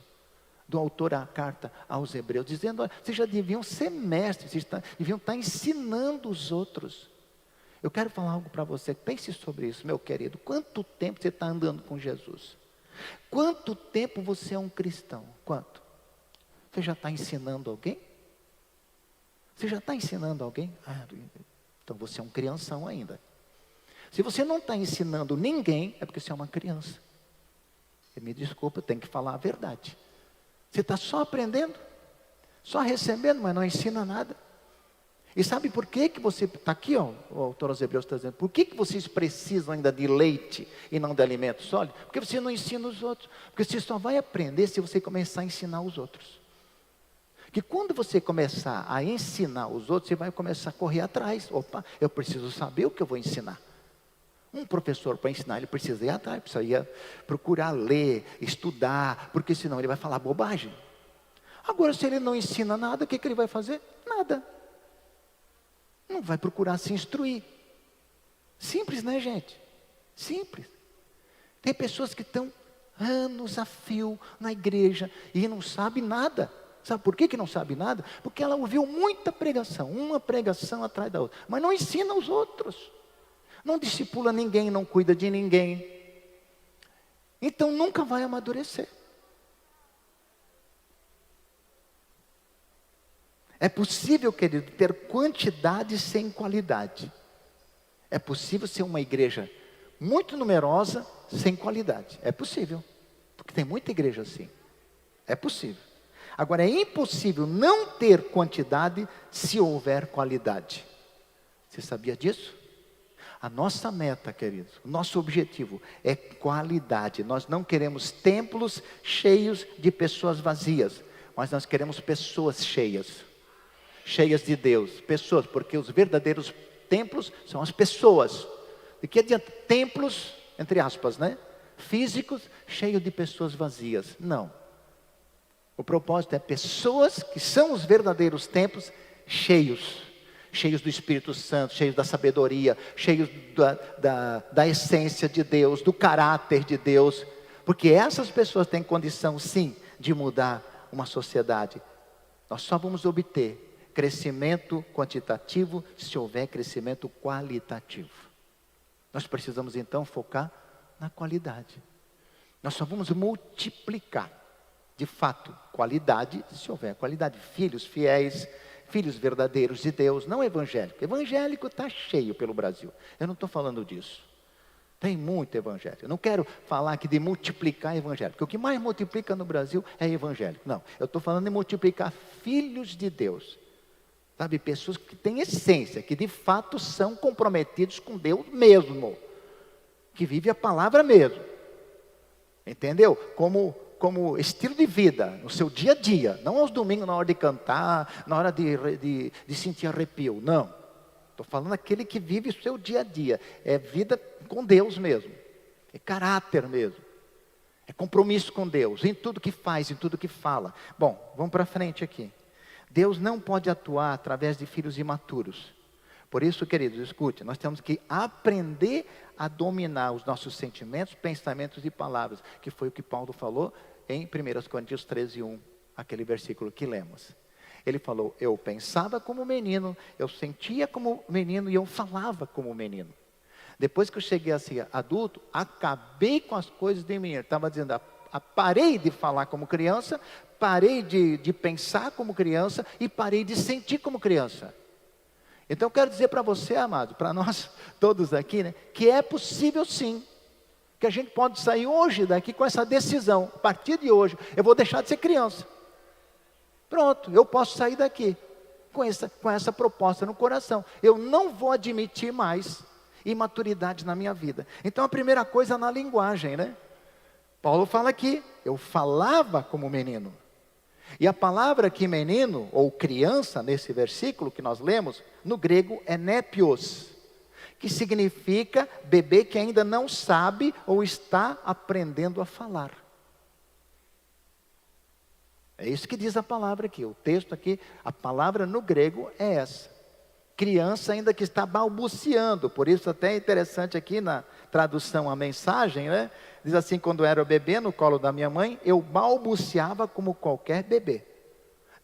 [SPEAKER 4] do autor da carta aos Hebreus, dizendo: olha, vocês já deviam ser mestres, vocês deviam estar ensinando os outros. Eu quero falar algo para você, pense sobre isso, meu querido. Quanto tempo você está andando com Jesus? Quanto tempo você é um cristão? Quanto? Você já está ensinando alguém? Você já está ensinando alguém? Então você é um crianção ainda. Se você não está ensinando ninguém, é porque você é uma criança. Me desculpa, eu tenho que falar a verdade. Você está só aprendendo, só recebendo, mas não ensina nada. E sabe por que você está aqui, ó, o autor aos Hebreus está dizendo, por que vocês precisam ainda de leite e não de alimento sólido? Porque você não ensina os outros. Porque você só vai aprender se você começar a ensinar os outros. Que quando você começar a ensinar os outros, você vai começar a correr atrás. Opa, eu preciso saber o que eu vou ensinar. Um professor, para ensinar, ele precisa ir atrás, precisa procurar ler, estudar, porque senão ele vai falar bobagem. Agora, se ele não ensina nada, o que ele vai fazer? Nada. Não vai procurar se instruir. Simples, né, gente? Simples. Tem pessoas que estão anos a fio na igreja e não sabem nada. Sabe por que não sabe nada? Porque ela ouviu muita pregação, uma pregação atrás da outra, mas não ensina os outros, não discipula ninguém, não cuida de ninguém, então nunca vai amadurecer. É possível, querido, ter quantidade sem qualidade. É possível ser uma igreja muito numerosa sem qualidade. É possível, porque tem muita igreja assim. É possível. Agora, é impossível não ter quantidade se houver qualidade. Você sabia disso? A nossa meta, queridos, o nosso objetivo é qualidade. Nós não queremos templos cheios de pessoas vazias, mas nós queremos pessoas cheias de Deus. Pessoas, porque os verdadeiros templos são as pessoas. De que adianta templos, entre aspas, né? Físicos, cheios de pessoas vazias? Não. O propósito é pessoas que são os verdadeiros templos cheios do Espírito Santo, cheios da sabedoria, cheios da essência de Deus, do caráter de Deus, porque essas pessoas têm condição sim de mudar uma sociedade. Nós só vamos obter crescimento quantitativo se houver crescimento qualitativo. Nós precisamos então focar na qualidade. Nós só vamos multiplicar, de fato, qualidade se houver qualidade. Filhos fiéis, filhos verdadeiros de Deus, não evangélico. Evangélico está cheio pelo Brasil. Eu não estou falando disso. Tem muito evangélico. Eu não quero falar aqui de multiplicar evangélico, porque o que mais multiplica no Brasil é evangélico. Não, eu estou falando de multiplicar filhos de Deus. Sabe, pessoas que têm essência, que de fato são comprometidos com Deus mesmo. Que vive a palavra mesmo. Entendeu? Como estilo de vida, no seu dia a dia, não aos domingos na hora de cantar, na hora de sentir arrepio, não. Estou falando aquele que vive o seu dia a dia, é vida com Deus mesmo, é caráter mesmo, é compromisso com Deus, em tudo que faz, em tudo que fala. Bom, vamos para frente aqui. Deus não pode atuar através de filhos imaturos. Por isso, queridos, escute, nós temos que aprender a dominar os nossos sentimentos, pensamentos e palavras, que foi o que Paulo falou em 1 Coríntios 13:1, aquele versículo que lemos. Ele falou, eu pensava como menino, eu sentia como menino e eu falava como menino. Depois que eu cheguei a ser adulto, acabei com as coisas de menino. Estava dizendo, parei de falar como criança, parei de pensar como criança e parei de sentir como criança. Então eu quero dizer para você, amado, para nós todos aqui, né, que é possível sim, que a gente pode sair hoje daqui com essa decisão, a partir de hoje, eu vou deixar de ser criança. Pronto, eu posso sair daqui com essa proposta no coração. Eu não vou admitir mais imaturidade na minha vida. Então a primeira coisa é na linguagem, né? Paulo fala aqui, eu falava como menino. E a palavra aqui menino, ou criança, nesse versículo que nós lemos, no grego é népios, que significa bebê que ainda não sabe ou está aprendendo a falar. É isso que diz a palavra aqui, o texto aqui, a palavra no grego é essa. Criança ainda que está balbuciando, por isso até é interessante aqui na tradução a mensagem, né? Diz assim, quando eu era bebê no colo da minha mãe, eu balbuciava como qualquer bebê.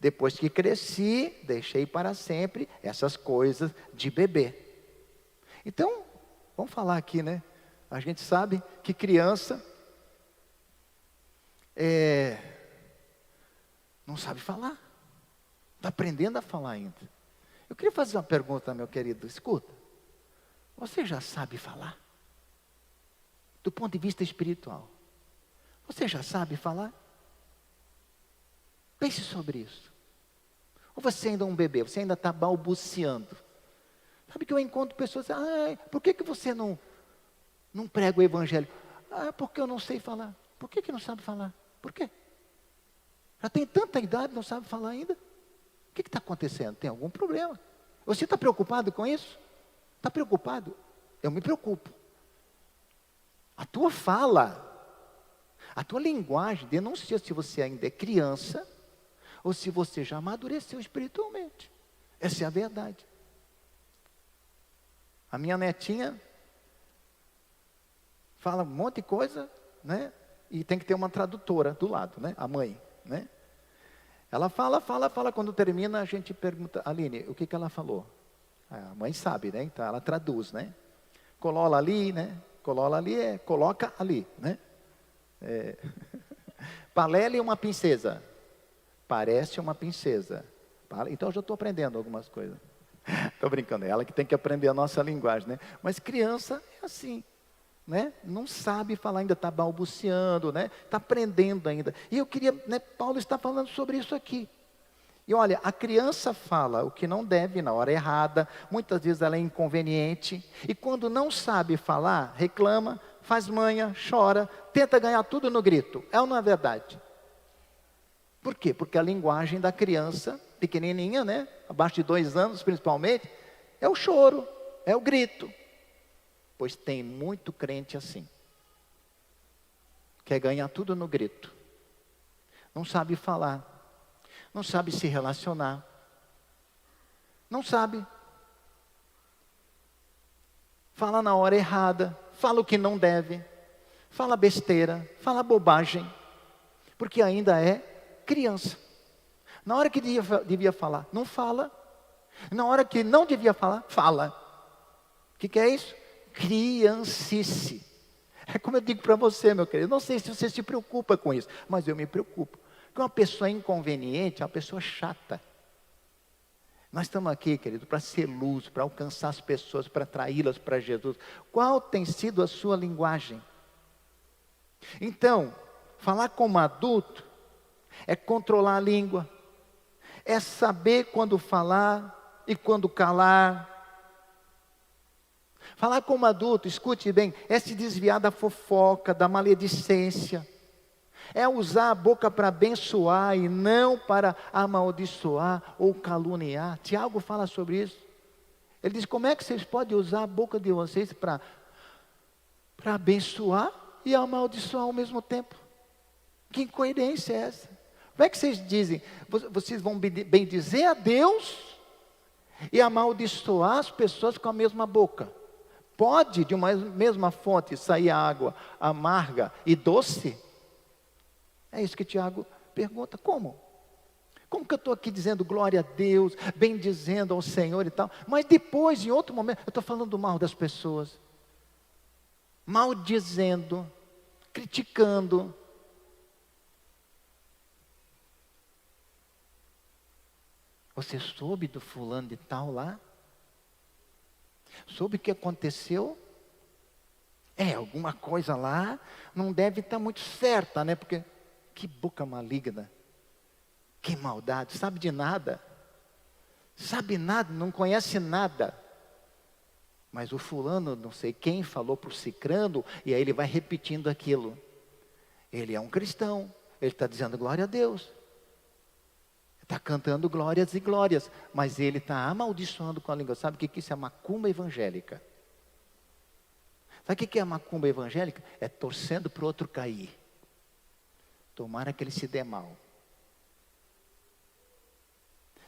[SPEAKER 4] Depois que cresci, deixei para sempre essas coisas de bebê. Então, vamos falar aqui, né? A gente sabe que criança não sabe falar. Está aprendendo a falar ainda. Eu queria fazer uma pergunta, meu querido. Escuta, você já sabe falar? Do ponto de vista espiritual. Você já sabe falar? Pense sobre isso. Ou você ainda é um bebê, você ainda está balbuciando. Sabe que eu encontro pessoas, por que você não prega o evangelho? Porque eu não sei falar. Por que não sabe falar? Por quê? Já tem tanta idade, não sabe falar ainda? O que está acontecendo? Tem algum problema? Você está preocupado com isso? Está preocupado? Eu me preocupo. A tua fala, a tua linguagem denuncia se você ainda é criança ou se você já amadureceu espiritualmente. Essa é a verdade. A minha netinha fala um monte de coisa, né? E tem que ter uma tradutora do lado, né? A mãe, né? Ela fala, quando termina a gente pergunta, Aline, o que ela falou? A mãe sabe, né? Então ela traduz, né? Colola ali, né? Colola ali coloca ali, né? Palele uma princesa. Parece uma princesa. Então eu já estou aprendendo algumas coisas. Estou brincando, é ela que tem que aprender a nossa linguagem, né? Mas criança é assim. né? Não sabe falar, ainda está balbuciando, né? Está aprendendo ainda. E eu queria, né? Paulo está falando sobre isso aqui. E olha, a criança fala o que não deve na hora errada, muitas vezes ela é inconveniente, e quando não sabe falar, reclama, faz manha, chora, tenta ganhar tudo no grito. É ou não é verdade? Por quê? Porque a linguagem da criança, pequenininha, né? Abaixo de 2 anos principalmente, é o choro, é o grito. Pois tem muito crente assim. Quer ganhar tudo no grito. Não sabe falar. Não sabe se relacionar. Não sabe. Fala na hora errada. Fala o que não deve. Fala besteira. Fala bobagem. Porque ainda é criança. Na hora que devia falar, não fala. Na hora que não devia falar, fala. O que é isso? Criancice. É como eu digo para você, meu querido, não sei se você se preocupa com isso, mas eu me preocupo. Porque uma pessoa inconveniente é uma pessoa chata. Nós estamos aqui, querido, para ser luz, para alcançar as pessoas, para atraí-las para Jesus. Qual tem sido a sua linguagem? Então, falar como adulto é controlar a língua, é saber quando falar e quando calar. Falar como adulto, escute bem, é se desviar da fofoca, da maledicência. É usar a boca para abençoar e não para amaldiçoar ou caluniar. Tiago fala sobre isso. Ele diz, como é que vocês podem usar a boca de vocês para abençoar e amaldiçoar ao mesmo tempo? Que incoerência é essa? Como é que vocês dizem? Vocês vão bendizer a Deus e amaldiçoar as pessoas com a mesma boca? Pode de uma mesma fonte sair água amarga e doce? É isso que Tiago pergunta, como? Como que eu estou aqui dizendo glória a Deus, bendizendo ao Senhor e tal, mas depois, em outro momento, eu estou falando mal das pessoas, maldizendo, criticando. Você soube do fulano de tal lá? Soube o que aconteceu? Alguma coisa lá não deve estar muito certa, né? Porque que boca maligna, que maldade, sabe de nada, não conhece nada. Mas o fulano, não sei quem, falou para o cicrano, e aí ele vai repetindo aquilo. Ele é um cristão, ele está dizendo glória a Deus. Está cantando glórias e glórias, mas ele está amaldiçoando com a língua. Sabe o que isso é? Macumba evangélica. Sabe o que é macumba evangélica? É torcendo para o outro cair. Tomara que ele se dê mal.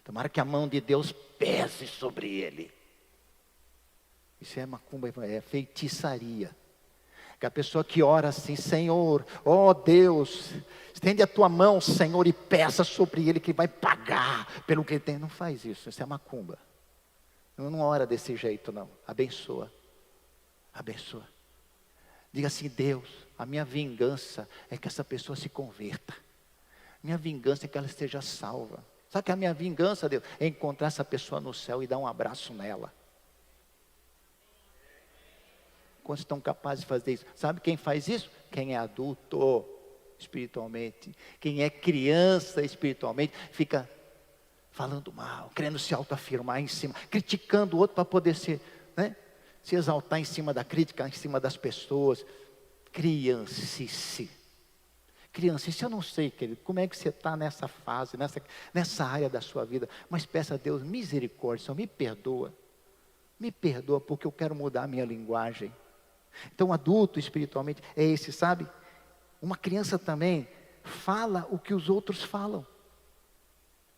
[SPEAKER 4] Tomara que a mão de Deus pese sobre ele. Isso é macumba, é feitiçaria. Que a pessoa que ora assim, Senhor, ó Deus, estende a tua mão, Senhor, e peça sobre ele que vai pagar pelo que ele tem. Não faz isso, isso é macumba. Não ora desse jeito não, abençoa. Abençoa. Diga assim, Deus, a minha vingança é que essa pessoa se converta. Minha vingança é que ela esteja salva. Sabe que a minha vingança, Deus, é encontrar essa pessoa no céu e dar um abraço nela. Quantos estão capazes de fazer isso? Sabe quem faz isso? Quem é adulto espiritualmente. Quem é criança espiritualmente, fica falando mal, querendo se autoafirmar em cima, criticando o outro para poder se exaltar em cima da crítica, em cima das pessoas. Criancice. Criancice, eu não sei, querido, como é que você está nessa fase, nessa área da sua vida, mas peça a Deus misericórdia, Senhor, me perdoa. Me perdoa porque eu quero mudar a minha linguagem. Então, adulto espiritualmente é esse, sabe? Uma criança também fala o que os outros falam.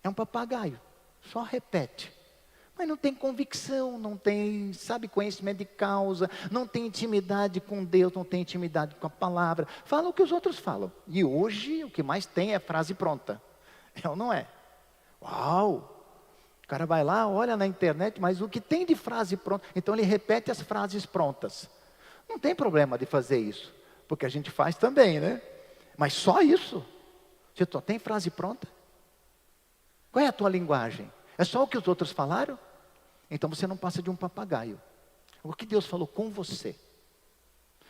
[SPEAKER 4] É um papagaio, só repete. Mas não tem convicção, não tem, conhecimento de causa, não tem intimidade com Deus, não tem intimidade com a palavra. Fala o que os outros falam. E hoje o que mais tem é frase pronta. É ou não é? Uau! O cara vai lá, olha na internet, mas o que tem de frase pronta? Então ele repete as frases prontas. Não tem problema de fazer isso, porque a gente faz também, né? Mas só isso? Você só tem frase pronta? Qual é a tua linguagem? É só o que os outros falaram? Então você não passa de um papagaio. O que Deus falou com você?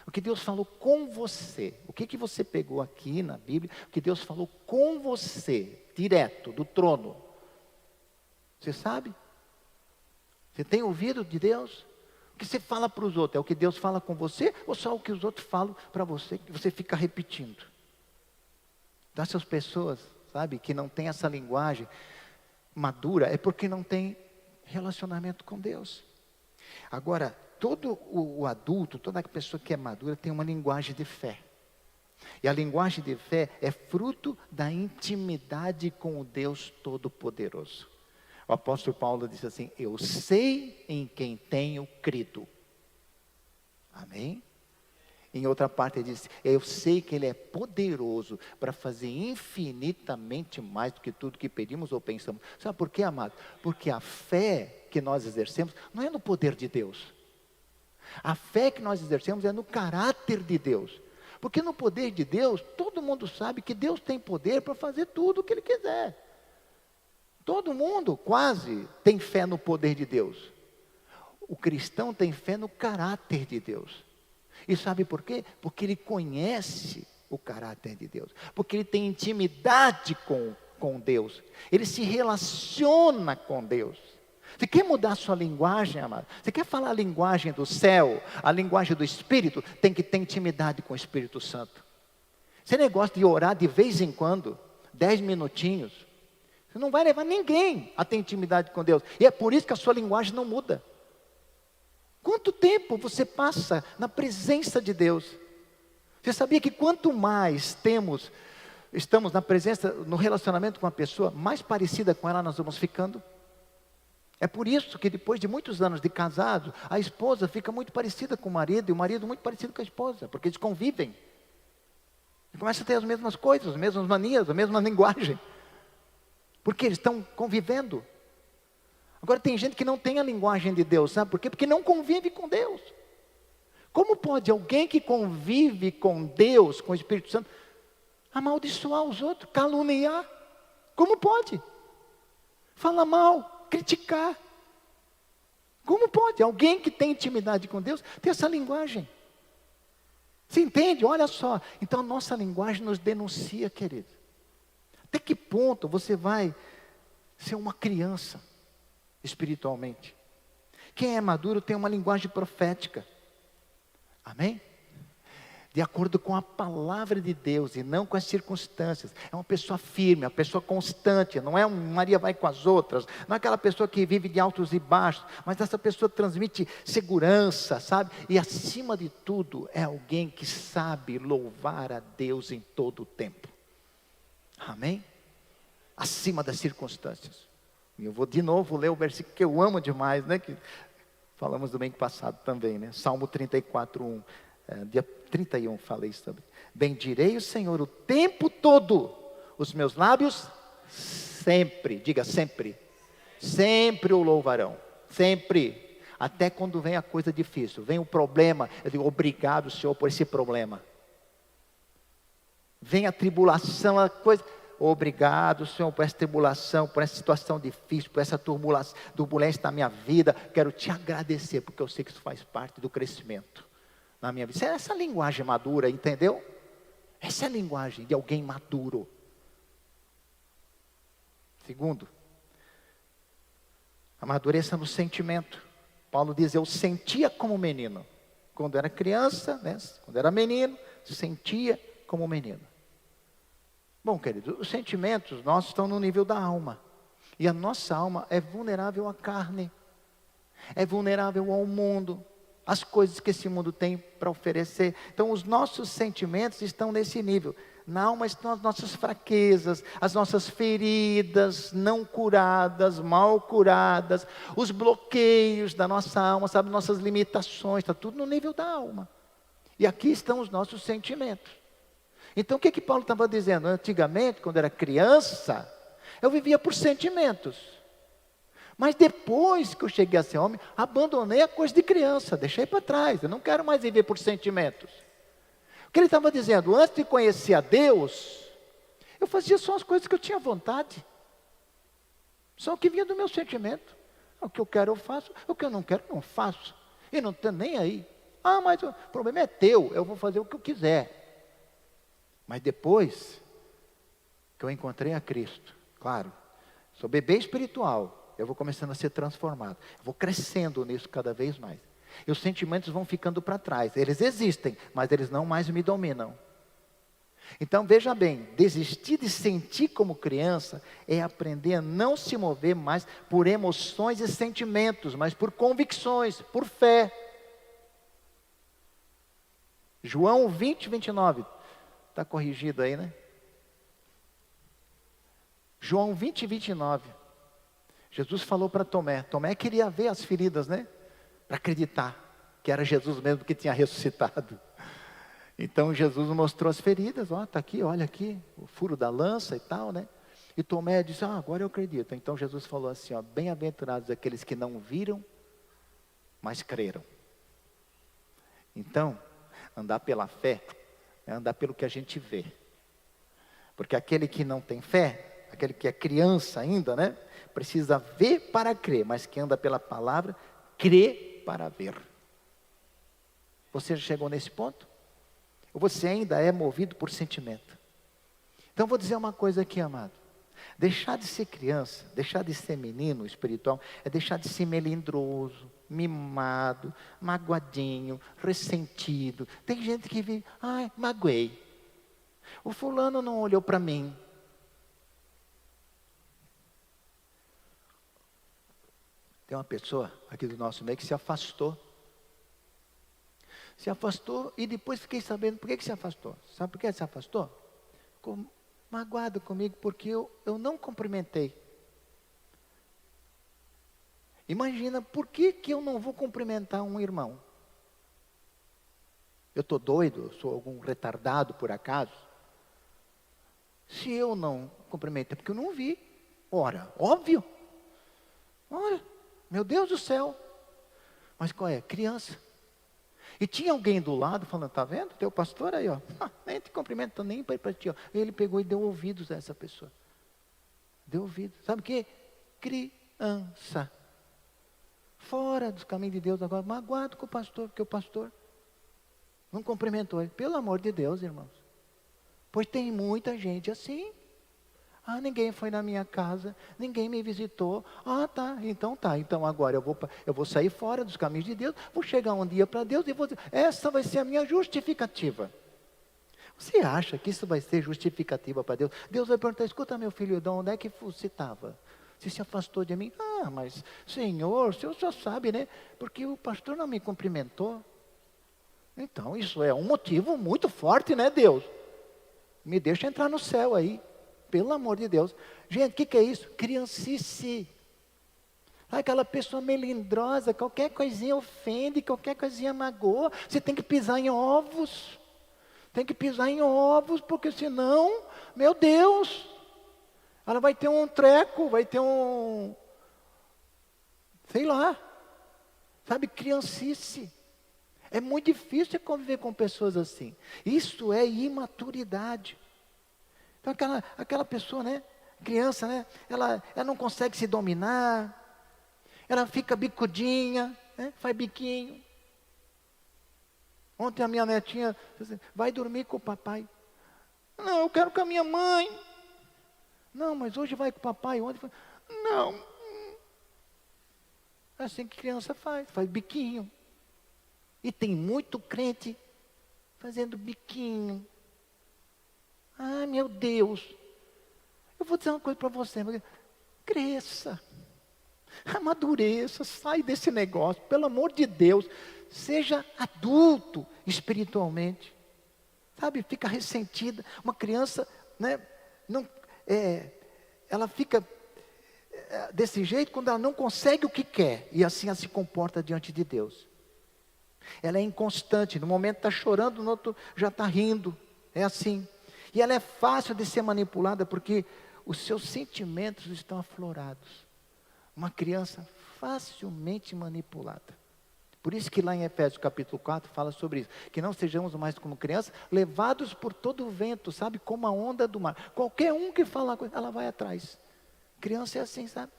[SPEAKER 4] O que Deus falou com você. O que você pegou aqui na Bíblia? O que Deus falou com você, direto, do trono. Você sabe? Você tem ouvido de Deus? O que você fala para os outros, é o que Deus fala com você? Ou só o que os outros falam para você, que você fica repetindo? Então essas pessoas, sabe, que não tem essa linguagem madura, é porque não tem relacionamento com Deus. Agora, todo o adulto, toda pessoa que é madura tem uma linguagem de fé. E a linguagem de fé é fruto da intimidade com o Deus Todo-Poderoso. O apóstolo Paulo diz assim: eu sei em quem tenho crido. Amém? Em outra parte ele diz: eu sei que Ele é poderoso para fazer infinitamente mais do que tudo que pedimos ou pensamos. Sabe por quê, amado? Porque a fé que nós exercemos não é no poder de Deus. A fé que nós exercemos é no caráter de Deus. Porque no poder de Deus, todo mundo sabe que Deus tem poder para fazer tudo o que Ele quiser. Todo mundo quase tem fé no poder de Deus. O cristão tem fé no caráter de Deus. E sabe por quê? Porque ele conhece o caráter de Deus. Porque ele tem intimidade com Deus. Ele se relaciona com Deus. Você quer mudar a sua linguagem, amado? Você quer falar a linguagem do céu, a linguagem do Espírito? Tem que ter intimidade com o Espírito Santo. Esse negócio de orar de vez em quando, 10 minutinhos, você não vai levar ninguém a ter intimidade com Deus. E é por isso que a sua linguagem não muda. Quanto tempo você passa na presença de Deus? Você sabia que quanto mais estamos na presença, no relacionamento com a pessoa, mais parecida com ela nós vamos ficando? É por isso que depois de muitos anos de casado, a esposa fica muito parecida com o marido, e o marido muito parecido com a esposa, porque eles convivem. E começam a ter as mesmas coisas, as mesmas manias, a mesma linguagem. Porque eles estão convivendo. Agora tem gente que não tem a linguagem de Deus, sabe por quê? Porque não convive com Deus. Como pode alguém que convive com Deus, com o Espírito Santo, amaldiçoar os outros, caluniar? Como pode? Falar mal, criticar. Como pode alguém que tem intimidade com Deus ter essa linguagem? Você entende? Olha só. Então a nossa linguagem nos denuncia, querido. Até que ponto você vai ser uma criança espiritualmente? Quem é maduro tem uma linguagem profética. Amém? De acordo com a palavra de Deus e não com as circunstâncias. É uma pessoa firme, uma pessoa constante. Não é um Maria vai com as outras. Não é aquela pessoa que vive de altos e baixos. Mas essa pessoa transmite segurança, sabe? E acima de tudo, é alguém que sabe louvar a Deus em todo o tempo. Amém? Acima das circunstâncias. E eu vou de novo ler o versículo que eu amo demais, né? Que falamos domingo passado também, né? Salmo 34:1. Dia 31 falei isso também. Bendirei o Senhor o tempo todo. Os meus lábios sempre, diga sempre. Sempre o louvarão. Sempre. Até quando vem a coisa difícil, vem o problema, eu digo, obrigado, Senhor, por esse problema. Vem a tribulação, a coisa, obrigado, Senhor, por essa tribulação, por essa situação difícil, por essa turbulência na minha vida. Quero te agradecer, porque eu sei que isso faz parte do crescimento na minha vida. Essa é a linguagem madura, entendeu? Essa é a linguagem de alguém maduro. Segundo, amadureça no sentimento. Paulo diz, eu sentia como menino. Quando era criança, né? Quando era menino, sentia como menino. Bom, querido, os sentimentos nossos estão no nível da alma. E a nossa alma é vulnerável à carne. É vulnerável ao mundo. As coisas que esse mundo tem para oferecer. Então os nossos sentimentos estão nesse nível. Na alma estão as nossas fraquezas, as nossas feridas não curadas, mal curadas, os bloqueios da nossa alma, sabe, nossas limitações, está tudo no nível da alma. E aqui estão os nossos sentimentos. Então o que Paulo estava dizendo? Antigamente, quando era criança, eu vivia por sentimentos. Mas depois que eu cheguei a ser homem, abandonei a coisa de criança, deixei para trás. Eu não quero mais viver por sentimentos. O que ele estava dizendo? Antes de conhecer a Deus, eu fazia só as coisas que eu tinha vontade. Só o que vinha do meu sentimento. O que eu quero eu faço, o que eu não quero eu não faço. E não estou nem aí. Ah, mas o problema é teu, eu vou fazer o que eu quiser. Mas depois que eu encontrei a Cristo, claro, sou bebê espiritual, eu vou começando a ser transformado, eu vou crescendo nisso cada vez mais. E os sentimentos vão ficando para trás, eles existem, mas eles não mais me dominam. Então veja bem, desistir de sentir como criança é aprender a não se mover mais por emoções e sentimentos, mas por convicções, por fé. João 20, 29, está corrigido aí, né? João 20, 29, Jesus falou para Tomé, Tomé queria ver as feridas, né? Para acreditar que era Jesus mesmo que tinha ressuscitado. Então Jesus mostrou as feridas, ó, está aqui, olha aqui, o furo da lança e tal, né? E Tomé disse, agora eu acredito. Então Jesus falou assim, ó, bem-aventurados aqueles que não viram, mas creram. Então, andar pela fé é andar pelo que a gente vê. Porque aquele que não tem fé, aquele que é criança ainda, né? Precisa ver para crer, mas que anda pela palavra, crê para ver. Você já chegou nesse ponto? Ou você ainda é movido por sentimento? Então vou dizer uma coisa aqui, amado. Deixar de ser criança, deixar de ser menino espiritual, é deixar de ser melindroso, mimado, magoadinho, ressentido. Tem gente que vive, ai, magoei. O fulano não olhou para mim. Tem uma pessoa aqui do nosso meio que se afastou. Se afastou e depois fiquei sabendo por que se afastou. Sabe por que se afastou? Ficou magoado comigo porque eu não cumprimentei. Imagina, por que eu não vou cumprimentar um irmão? Eu estou doido? Eu sou algum retardado por acaso? Se eu não cumprimentei, porque eu não vi. Ora, óbvio. Olha, meu Deus do céu. Mas qual é? Criança. E tinha alguém do lado falando, tá vendo? Teu pastor aí, ó. Nem te cumprimenta nem para ir para ti, ó. Ele pegou e deu ouvidos a essa pessoa. Deu ouvidos. Sabe o que? Criança. Fora dos caminhos de Deus agora, magoado com o pastor, porque o pastor não cumprimentou ele. Pelo amor de Deus, irmãos. Pois tem muita gente assim. Ah, ninguém foi na minha casa, ninguém me visitou. Ah, tá, então agora eu vou sair fora dos caminhos de Deus, vou chegar um dia para Deus e vou dizer, essa vai ser a minha justificativa. Você acha que isso vai ser justificativa para Deus? Deus vai perguntar, escuta meu filho, de onde é que você estava? Você se afastou de mim? Ah, mas Senhor, o Senhor só sabe, né? Porque o pastor não me cumprimentou. Então isso é um motivo muito forte, né, Deus? Me deixa entrar no céu aí. Pelo amor de Deus. Gente, o que é isso? Criancice. Aquela pessoa melindrosa, qualquer coisinha ofende, qualquer coisinha magoa. Você tem que pisar em ovos. Tem que pisar em ovos, porque senão, meu Deus, ela vai ter um treco, vai ter um, sei lá, sabe, criancice. É muito difícil conviver com pessoas assim. Isso é imaturidade. Então aquela pessoa, né, criança, né, ela não consegue se dominar, ela fica bicudinha, né, faz biquinho. Ontem a minha netinha disse, vai dormir com o papai. Não, eu quero com a minha mãe. Não, mas hoje vai com o papai. Ontem não. É assim que criança faz biquinho. E tem muito crente fazendo biquinho. Ah, meu Deus. Eu vou dizer uma coisa para você. Cresça. Amadureça. Sai desse negócio. Pelo amor de Deus. Seja adulto espiritualmente. Sabe, fica ressentida. Uma criança, né, ela fica desse jeito quando ela não consegue o que quer. E assim ela se comporta diante de Deus. Ela é inconstante. No momento está chorando, no outro já está rindo. É assim. E ela é fácil de ser manipulada porque os seus sentimentos estão aflorados. Uma criança facilmente manipulada. Por isso que lá em Efésios capítulo 4 fala sobre isso. Que não sejamos mais como crianças, levados por todo o vento, sabe? Como a onda do mar. Qualquer um que fala uma coisa, ela vai atrás. Criança é assim, sabe?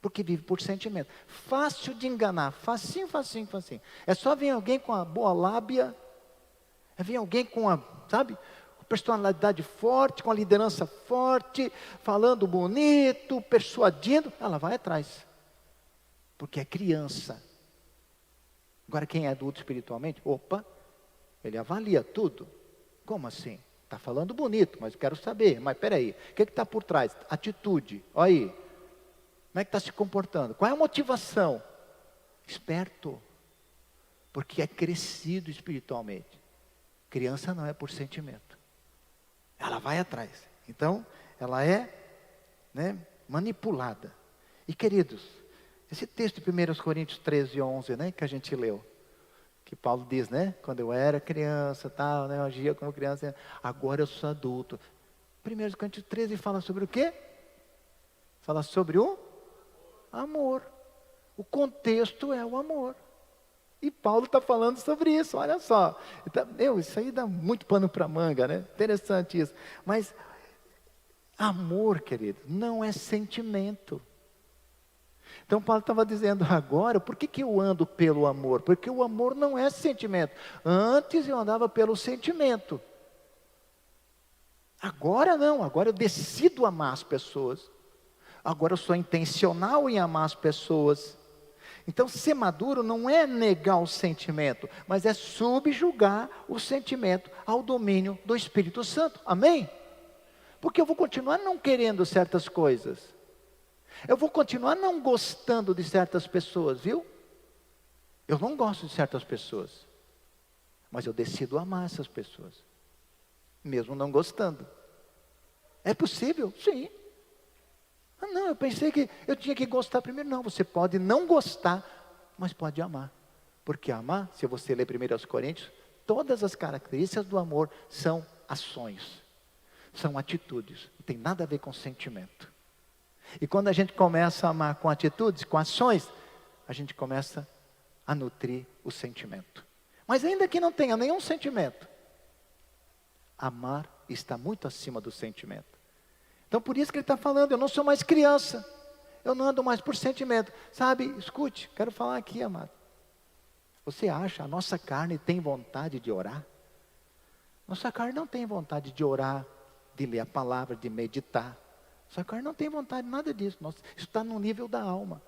[SPEAKER 4] Porque vive por sentimento. Fácil de enganar, facinho, facinho, facinho. É só vir alguém com uma boa lábia, é vir alguém com uma, sabe, personalidade forte, com a liderança forte, falando bonito, persuadindo, ela vai atrás. Porque é criança. Agora quem é adulto espiritualmente, opa, ele avalia tudo. Como assim? Está falando bonito, mas eu quero saber. Mas peraí, o que está por trás? Atitude, olha aí. Como é que está se comportando? Qual é a motivação? Esperto. Porque é crescido espiritualmente. Criança não é por sentimento. Ela vai atrás. Então, ela é, né, manipulada. E queridos, esse texto de 1 Coríntios 13, 11, né, que a gente leu. Que Paulo diz, né? Quando eu era criança, tal, né, eu agia como criança, agora eu sou adulto. 1 Coríntios 13 fala sobre o quê? Fala sobre o amor. O contexto é o amor. E Paulo está falando sobre isso, olha só. Então, isso aí dá muito pano para manga, né? Interessante isso. Mas amor, querido, não é sentimento. Então Paulo estava dizendo agora, por que eu ando pelo amor? Porque o amor não é sentimento. Antes eu andava pelo sentimento. Agora não, agora eu decido amar as pessoas. Agora eu sou intencional em amar as pessoas. Então ser maduro não é negar o sentimento, mas é subjugar o sentimento ao domínio do Espírito Santo. Amém? Porque eu vou continuar não querendo certas coisas. Eu vou continuar não gostando de certas pessoas, viu? Eu não gosto de certas pessoas. Mas eu decido amar essas pessoas. Mesmo não gostando. É possível? Sim. Ah, não, eu pensei que eu tinha que gostar primeiro. Não, você pode não gostar, mas pode amar. Porque amar, se você ler 1 Coríntios, todas as características do amor são ações. São atitudes. Não tem nada a ver com sentimento. E quando a gente começa a amar com atitudes, com ações, a gente começa a nutrir o sentimento. Mas ainda que não tenha nenhum sentimento, amar está muito acima do sentimento. Então por isso que ele está falando, eu não sou mais criança, eu não ando mais por sentimento. Sabe, escute, quero falar aqui, amado. Você acha, a nossa carne tem vontade de orar? Nossa carne não tem vontade de orar, de ler a palavra, de meditar. Nossa carne não tem vontade de nada disso. Isso está no nível da alma.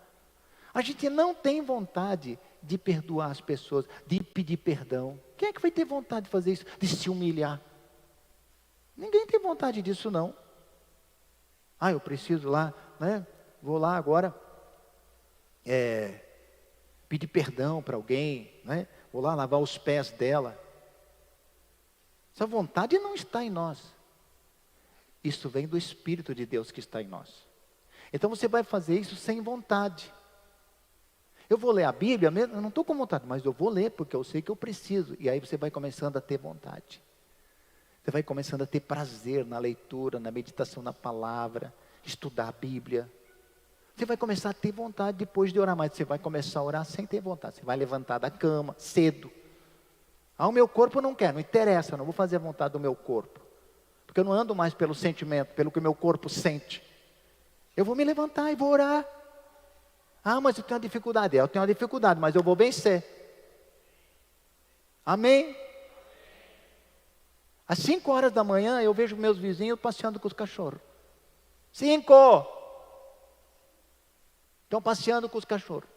[SPEAKER 4] A gente não tem vontade de perdoar as pessoas, de pedir perdão. Quem é que vai ter vontade de fazer isso? De se humilhar? Ninguém tem vontade disso não. Ah, eu preciso lá, né? Vou lá agora pedir perdão para alguém, né? Vou lá lavar os pés dela. Essa vontade não está em nós. Isso vem do Espírito de Deus que está em nós. Então você vai fazer isso sem vontade. Eu vou ler a Bíblia mesmo, eu não estou com vontade, mas eu vou ler porque eu sei que eu preciso. E aí você vai começando a ter vontade. Você vai começando a ter prazer na leitura, na meditação na palavra, estudar a Bíblia. Você vai começar a ter vontade depois de orar, mas você vai começar a orar sem ter vontade. Você vai levantar da cama cedo. Ah, o meu corpo não quer, não interessa, eu não vou fazer a vontade do meu corpo. Porque eu não ando mais pelo sentimento, pelo que o meu corpo sente. Eu vou me levantar e vou orar. Ah, mas eu tenho uma dificuldade. Eu tenho uma dificuldade, mas eu vou vencer. Amém? Às 5 horas da manhã eu vejo meus vizinhos passeando com os cachorros. 5! Estão passeando com os cachorros.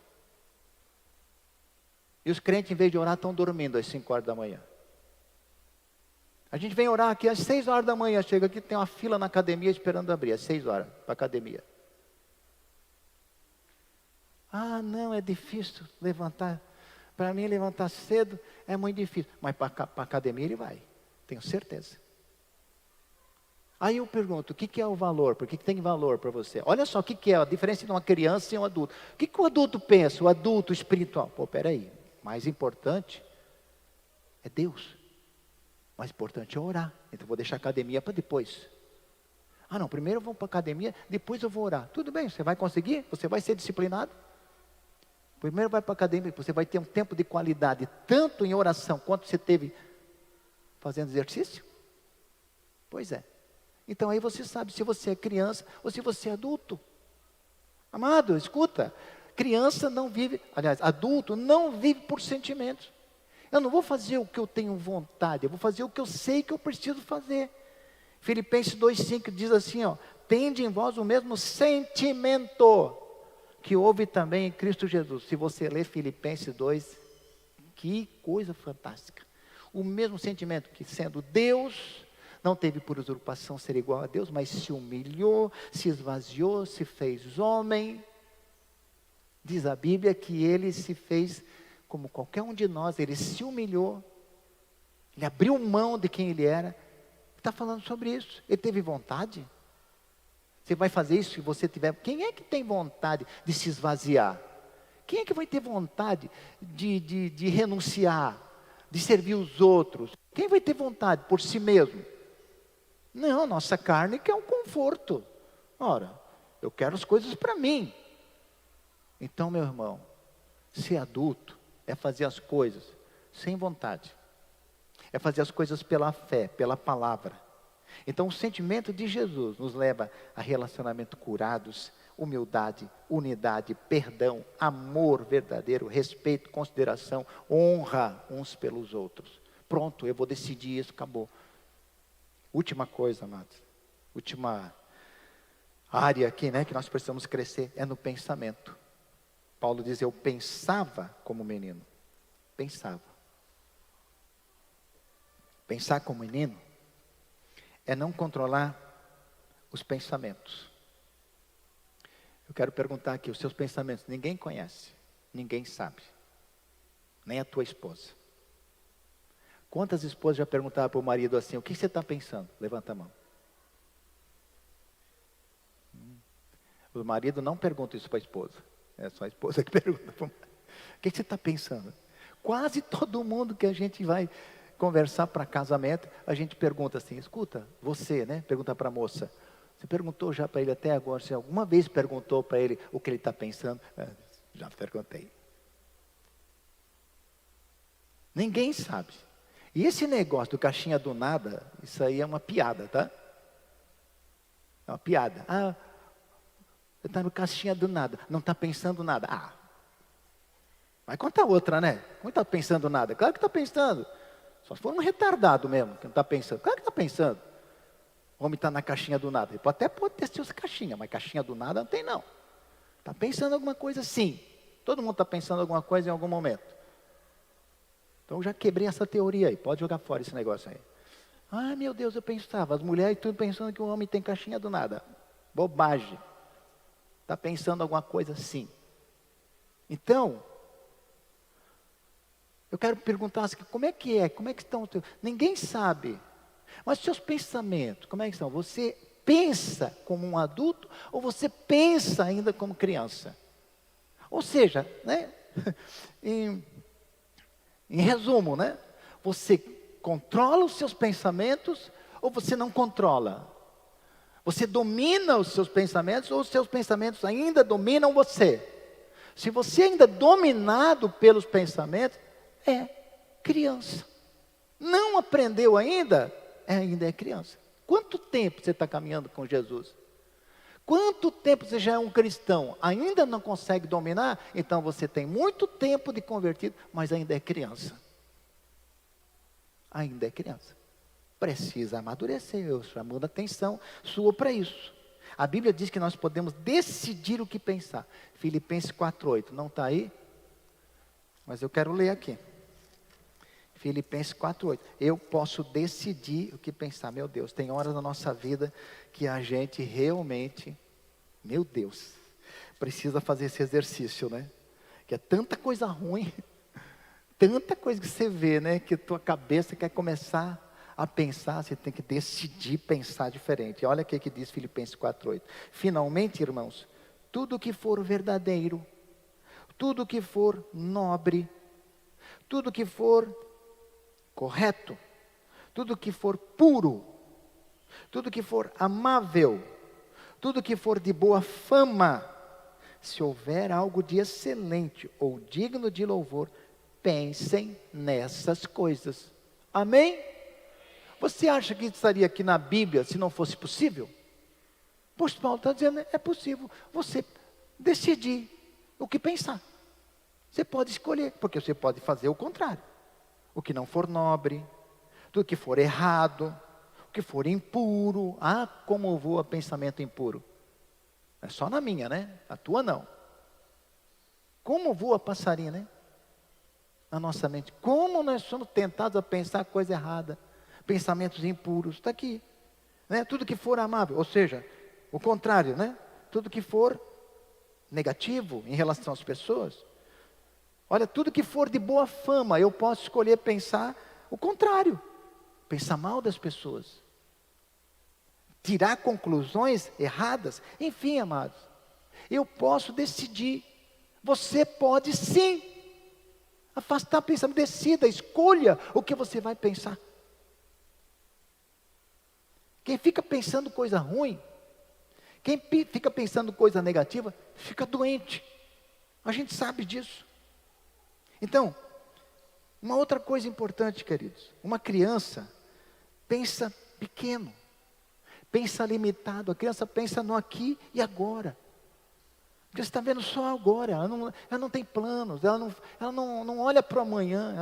[SPEAKER 4] E os crentes, em vez de orar, estão dormindo às 5 horas da manhã. A gente vem orar aqui às 6 horas da manhã, chega aqui, tem uma fila na academia esperando abrir, às 6 horas, para a academia. Ah, não, é difícil levantar. Para mim, levantar cedo é muito difícil. Mas para a academia ele vai, tenho certeza. Aí eu pergunto, o que é o valor? Por que tem valor para você? Olha só o que é a diferença entre uma criança e um adulto. O que o adulto pensa, o adulto espiritual? Pô, peraí, mais importante é Deus. Mais importante é orar. Então eu vou deixar a academia para depois. Ah não, primeiro eu vou para a academia, depois eu vou orar. Tudo bem, você vai conseguir? Você vai ser disciplinado? Primeiro vai para a academia, você vai ter um tempo de qualidade, tanto em oração, quanto você teve fazendo exercício? Pois é. Então aí você sabe se você é criança ou se você é adulto. Amado, escuta, criança não vive, aliás, adulto não vive por sentimentos. Eu não vou fazer o que eu tenho vontade, eu vou fazer o que eu sei que eu preciso fazer. Filipenses 2,5 diz assim, ó, tende em vós o mesmo sentimento que houve também em Cristo Jesus. Se você ler Filipenses 2, que coisa fantástica. O mesmo sentimento que, sendo Deus, não teve por usurpação ser igual a Deus, mas se humilhou, se esvaziou, se fez homem. Diz a Bíblia que ele se fez como qualquer um de nós, ele se humilhou, ele abriu mão de quem ele era. Está falando sobre isso. Ele teve vontade. Você vai fazer isso se você tiver. Quem é que tem vontade de se esvaziar? Quem é que vai ter vontade de renunciar, de servir os outros? Quem vai ter vontade por si mesmo? Não, nossa carne quer um conforto. Ora, eu quero as coisas para mim. Então, meu irmão, ser adulto é fazer as coisas sem vontade. É fazer as coisas pela fé, pela palavra. Então o sentimento de Jesus nos leva a relacionamento curados, humildade, unidade, perdão, amor verdadeiro, respeito, consideração, honra uns pelos outros. Pronto, eu vou decidir isso, acabou. Última coisa, amados, última área aqui, né, que nós precisamos crescer é no pensamento. Paulo diz, eu pensava como menino. Pensava. Pensar como menino é não controlar os pensamentos. Eu quero perguntar aqui, os seus pensamentos, ninguém conhece, ninguém sabe, nem a tua esposa. Quantas esposas já perguntaram para o marido assim, o que você está pensando? Levanta a mão. O marido não pergunta isso para a esposa, é só a esposa que pergunta para o marido. O que você está pensando? Quase todo mundo que a gente vai conversar para casamento, a gente pergunta assim, escuta, você, né? Pergunta para a moça, você perguntou já para ele até agora, se alguma vez perguntou para ele o que ele está pensando? Já perguntei. Ninguém sabe. E esse negócio do caixinha do nada, isso aí é uma piada, tá? É uma piada. Ah, você está no caixinha do nada, não está pensando nada. Ah, mas conta outra, né? Não está pensando nada. Claro que está pensando. Só se for um retardado mesmo, que não está pensando. Claro que está pensando. O homem está na caixinha do nada. Ele até pode ter seus caixinhas, mas caixinha do nada não tem não. Está pensando alguma coisa sim. Todo mundo está pensando alguma coisa em algum momento. Então eu já quebrei essa teoria aí. Pode jogar fora esse negócio aí. Ah, meu Deus, eu pensava. As mulheres tudo pensando que o homem tem caixinha do nada. Bobagem. Está pensando alguma coisa sim. Então, eu quero perguntar assim, como é que estão? Ninguém sabe. Mas seus pensamentos, como é que são? Você pensa como um adulto ou você pensa ainda como criança? Ou seja, né? Em resumo, né? Você controla os seus pensamentos ou você não controla? Você domina os seus pensamentos ou os seus pensamentos ainda dominam você? Se você ainda é dominado pelos pensamentos, é criança. Não aprendeu ainda? Ainda é criança. Quanto tempo você está caminhando com Jesus? Quanto tempo você já é um cristão? Ainda não consegue dominar? Então você tem muito tempo de convertido, mas ainda é criança. Ainda é criança. Precisa amadurecer. Eu chamando a atenção sua para isso. A Bíblia diz que nós podemos decidir o que pensar. Filipenses 4:8. Não está aí? Mas eu quero ler aqui. Filipenses 4:8. Eu posso decidir o que pensar. Meu Deus, tem horas na nossa vida que a gente realmente, meu Deus, precisa fazer esse exercício, né? Que é tanta coisa ruim, tanta coisa que você vê, né? Que a tua cabeça quer começar a pensar, você tem que decidir pensar diferente. Olha o que diz Filipenses 4:8. Finalmente, irmãos, tudo que for verdadeiro, tudo que for nobre, tudo que for correto, tudo que for puro, tudo que for amável, tudo que for de boa fama, se houver algo de excelente ou digno de louvor, pensem nessas coisas. Amém? Você acha que estaria aqui na Bíblia se não fosse possível? Pois Paulo está dizendo, é possível você decidir o que pensar. Você pode escolher, porque você pode fazer o contrário. O que não for nobre, tudo que for errado, o que for impuro. Ah, como voa pensamento impuro. É só na minha, né? A tua não. Como voa passarinho, né? Na nossa mente. Como nós somos tentados a pensar coisa errada. Pensamentos impuros. Está aqui. Né? Tudo que for amável. Ou seja, o contrário, né? Tudo que for negativo em relação às pessoas. Olha, tudo que for de boa fama, eu posso escolher pensar o contrário. Pensar mal das pessoas. Tirar conclusões erradas. Enfim, amados, eu posso decidir. Você pode sim afastar pensamento. Decida, escolha o que você vai pensar. Quem fica pensando coisa ruim, quem fica pensando coisa negativa, fica doente. A gente sabe disso. Então, uma outra coisa importante, queridos. Uma criança pensa pequeno. Pensa limitado. A criança pensa no aqui e agora. Porque você está vendo só agora. Ela não tem planos. Ela não olha para o amanhã.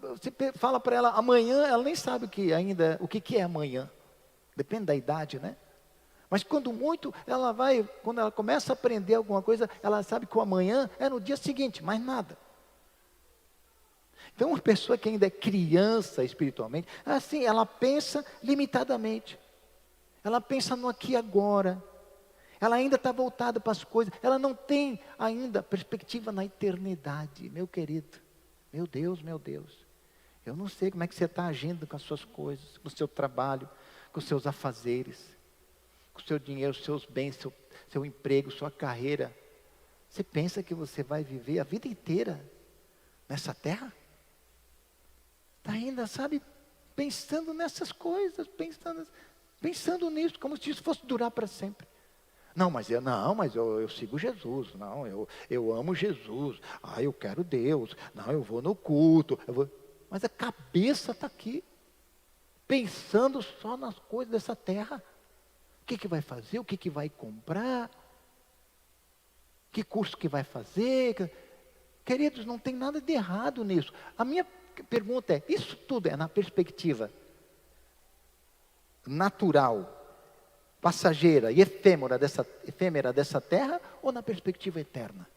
[SPEAKER 4] Você fala para ela amanhã, ela nem sabe o que é amanhã. Depende da idade, né? Mas quando ela começa a aprender alguma coisa, ela sabe que o amanhã é no dia seguinte, mais nada. Então, uma pessoa que ainda é criança espiritualmente, assim, ela pensa limitadamente. Ela pensa no aqui e agora. Ela ainda está voltada para as coisas. Ela não tem ainda perspectiva na eternidade, meu querido. Meu Deus, meu Deus. Eu não sei como é que você está agindo com as suas coisas, com o seu trabalho, com os seus afazeres, com o seu dinheiro, os seus bens, seu emprego, sua carreira. Você pensa que você vai viver a vida inteira nessa terra? Está ainda, sabe, pensando nessas coisas, pensando nisso, como se isso fosse durar para sempre. Não, mas eu sigo Jesus. Não, eu amo Jesus. Ah, eu quero Deus. Não, eu vou no culto. Mas a cabeça está aqui, pensando só nas coisas dessa terra. O que vai fazer? O que vai comprar? Que curso que vai fazer? Queridos, não tem nada de errado nisso. A minha pergunta é, isso tudo é na perspectiva natural, passageira e efêmera dessa terra, ou na perspectiva eterna?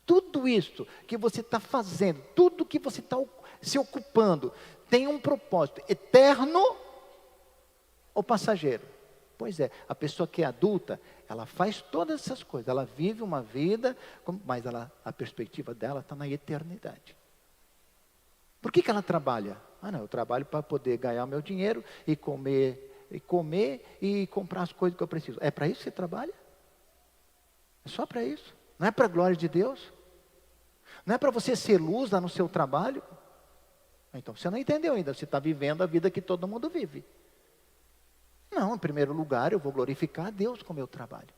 [SPEAKER 4] Tudo isso que você está fazendo, tudo que você está se ocupando, tem um propósito eterno ou passageiro? Pois é, a pessoa que é adulta, ela faz todas essas coisas, ela vive uma vida, mas a perspectiva dela está na eternidade. Por que ela trabalha? Não, eu trabalho para poder ganhar meu dinheiro e comer e comprar as coisas que eu preciso. É para isso que você trabalha? É só para isso? Não é para a glória de Deus? Não é para você ser luz lá no seu trabalho? Então você não entendeu ainda, você está vivendo a vida que todo mundo vive. Não, em primeiro lugar eu vou glorificar a Deus com o meu trabalho.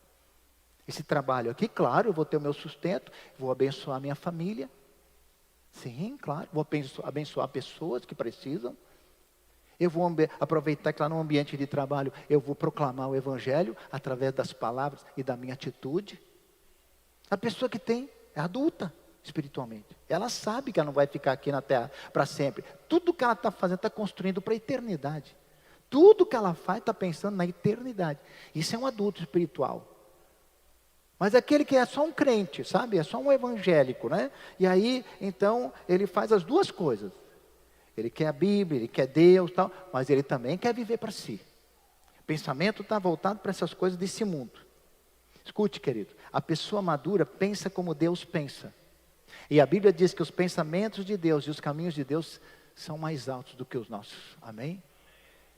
[SPEAKER 4] Esse trabalho aqui, claro, eu vou ter o meu sustento, vou abençoar a minha família. Sim, claro, vou abençoar pessoas que precisam. Eu vou aproveitar que lá no ambiente de trabalho eu vou proclamar o Evangelho através das palavras e da minha atitude. A pessoa que é adulta espiritualmente, ela sabe que ela não vai ficar aqui na terra para sempre. Tudo que ela está fazendo está construindo para a eternidade. Tudo que ela faz está pensando na eternidade. Isso é um adulto espiritual. Mas aquele que é só um crente, sabe? É só um evangélico, né? E aí, então, ele faz as duas coisas. Ele quer a Bíblia, ele quer Deus, tal, mas ele também quer viver para si. O pensamento está voltado para essas coisas desse mundo. Escute, querido, a pessoa madura pensa como Deus pensa. E a Bíblia diz que os pensamentos de Deus e os caminhos de Deus são mais altos do que os nossos. Amém?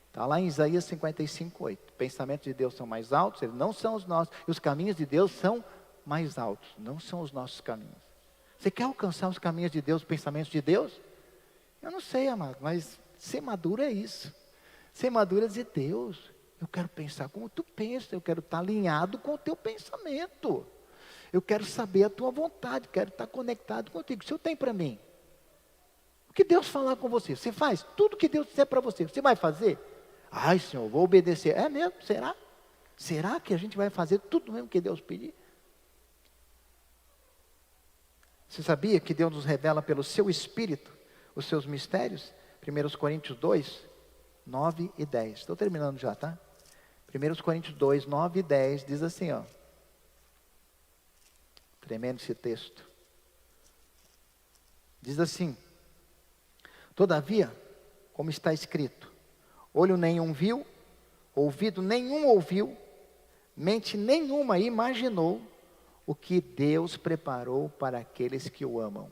[SPEAKER 4] Está lá em Isaías 55:8. Pensamentos de Deus são mais altos, eles não são os nossos. E os caminhos de Deus são mais altos, não são os nossos caminhos. Você quer alcançar os caminhos de Deus, os pensamentos de Deus? Eu não sei, amado, mas ser maduro é isso. Ser maduro é dizer, Deus, eu quero pensar como tu pensas, eu quero estar alinhado com o teu pensamento. Eu quero saber a tua vontade, quero estar conectado contigo. Se eu tenho para mim, o que Deus falar com você, você faz? Tudo que Deus disser para você, você vai fazer? Ai, Senhor, vou obedecer. É mesmo? Será? Será que a gente vai fazer tudo mesmo que Deus pedir? Você sabia que Deus nos revela pelo seu Espírito os seus mistérios? 1 Coríntios 2, 9 e 10. Estou terminando já, tá? 1 Coríntios 2, 9 e 10 diz assim, ó. Tremendo esse texto. Diz assim: todavia, como está escrito, olho nenhum viu, ouvido nenhum ouviu, mente nenhuma imaginou o que Deus preparou para aqueles que o amam.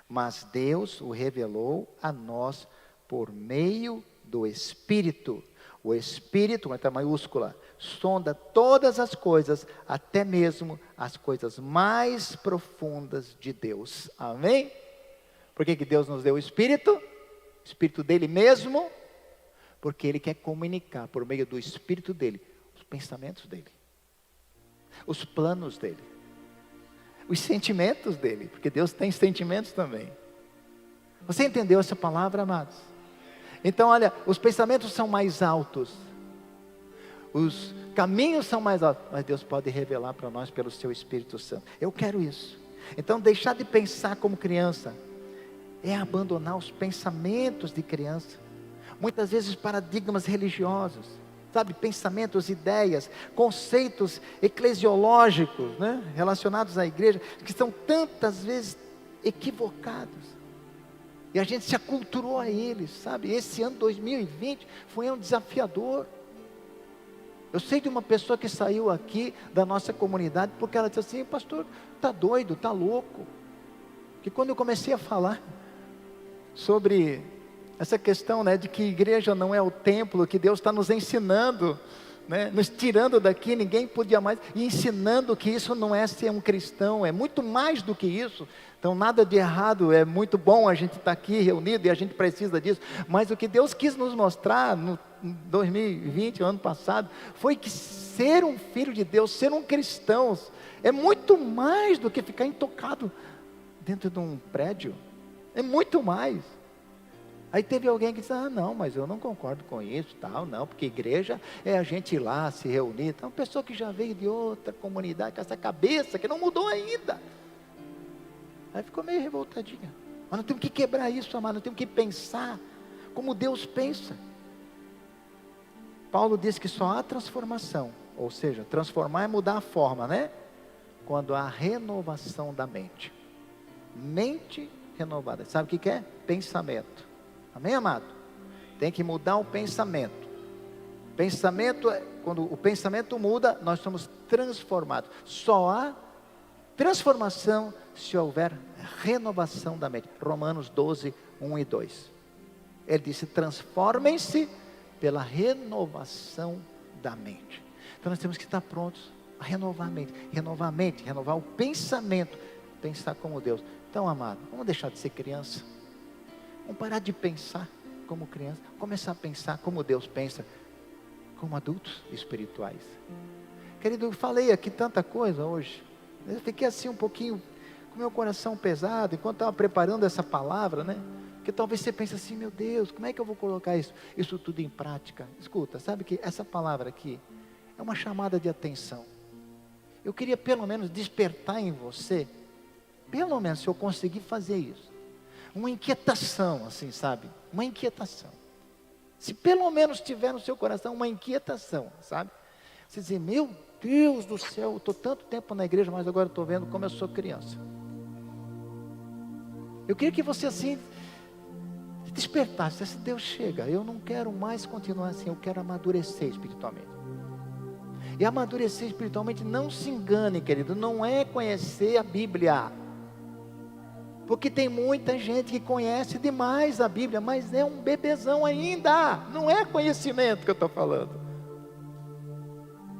[SPEAKER 4] Mas Deus o revelou a nós por meio do Espírito. O Espírito, com letra maiúscula, sonda todas as coisas, até mesmo as coisas mais profundas de Deus. Amém? Por que Deus nos deu o Espírito? O Espírito dele mesmo, porque ele quer comunicar por meio do Espírito dele os pensamentos dele, os planos dele, os sentimentos dele, porque Deus tem sentimentos também. Você entendeu essa palavra, amados? Então olha, os pensamentos são mais altos, os caminhos são mais altos, mas Deus pode revelar para nós pelo seu Espírito Santo. Eu quero isso. Então deixar de pensar como criança é abandonar os pensamentos de criança, muitas vezes paradigmas religiosos, sabe, pensamentos, ideias, conceitos eclesiológicos, né, relacionados à igreja, que são tantas vezes equivocados, e a gente se aculturou a eles, sabe. Esse ano 2020 foi um desafiador. Eu sei de uma pessoa que saiu aqui da nossa comunidade, porque ela disse assim: pastor, está doido, está louco. Que quando eu comecei a falar sobre essa questão, né, de que igreja não é o templo, que Deus está nos ensinando, né, nos tirando daqui, ninguém podia mais, e ensinando que isso não é ser um cristão, é muito mais do que isso. Então nada de errado, é muito bom a gente estar aqui reunido e a gente precisa disso, mas o que Deus quis nos mostrar no 2020, o ano passado, foi que ser um filho de Deus, ser um cristão, é muito mais do que ficar intocado dentro de um prédio, é muito mais. Aí teve alguém que disse: ah, não, mas eu não concordo com isso, tal, não, porque igreja é a gente ir lá, se reunir. Então, uma pessoa que já veio de outra comunidade, com essa cabeça, que não mudou ainda. Aí ficou meio revoltadinha. Mas nós temos que quebrar isso, amado, nós temos que pensar como Deus pensa. Paulo diz que só há transformação, ou seja, transformar é mudar a forma, né? Quando há renovação da mente. Mente renovada, sabe o que é? Pensamento. Amém, amado? Tem que mudar o pensamento. Pensamento, quando o pensamento muda, nós somos transformados. Só há transformação se houver renovação da mente. Romanos 12, 1 e 2. Ele disse: transformem-se pela renovação da mente. Então nós temos que estar prontos a renovar a mente, renovar o pensamento, pensar como Deus. Então, amado, vamos deixar de ser criança. Vamos parar de pensar como criança, começar a pensar como Deus pensa, como adultos espirituais. Querido, eu falei aqui tanta coisa hoje, eu fiquei assim um pouquinho com meu coração pesado, enquanto estava preparando essa palavra, né? Que talvez você pense assim: meu Deus, como é que eu vou colocar isso tudo em prática? Escuta, sabe que essa palavra aqui é uma chamada de atenção. Eu queria pelo menos despertar em você, pelo menos se eu conseguir fazer isso, uma inquietação, assim, sabe? Uma inquietação. Se pelo menos tiver no seu coração uma inquietação, sabe? Você dizer: meu Deus do céu, eu estou tanto tempo na igreja, mas agora estou vendo como eu sou criança. Eu queria que você assim despertasse: Deus, chega, eu não quero mais continuar assim, eu quero amadurecer espiritualmente. E amadurecer espiritualmente, não se engane, querido, não é conhecer a Bíblia. Porque tem muita gente que conhece demais a Bíblia, mas é um bebezão ainda. Não é conhecimento que eu estou falando.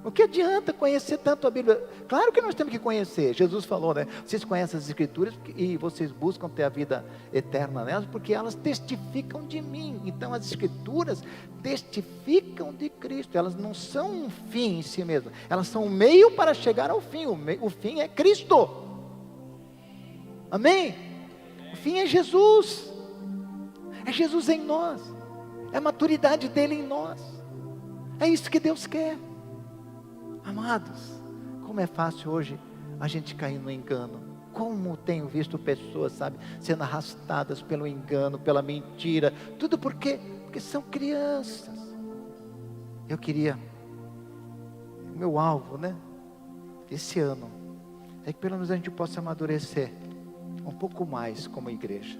[SPEAKER 4] O que adianta conhecer tanto a Bíblia? Claro que nós temos que conhecer. Jesus falou, né? Vocês conhecem as Escrituras e vocês buscam ter a vida eterna nelas, porque elas testificam de mim. Então as Escrituras testificam de Cristo. Elas não são um fim em si mesmas. Elas são um meio para chegar ao fim. O fim é Cristo. Amém? O fim é Jesus. É Jesus em nós. É a maturidade dele em nós. É isso que Deus quer. Amados, como é fácil hoje a gente cair no engano. Como tenho visto pessoas, sabe, sendo arrastadas pelo engano, pela mentira, tudo porque são crianças. Eu queria, o meu alvo, né, esse ano, é que pelo menos a gente possa amadurecer um pouco mais como igreja,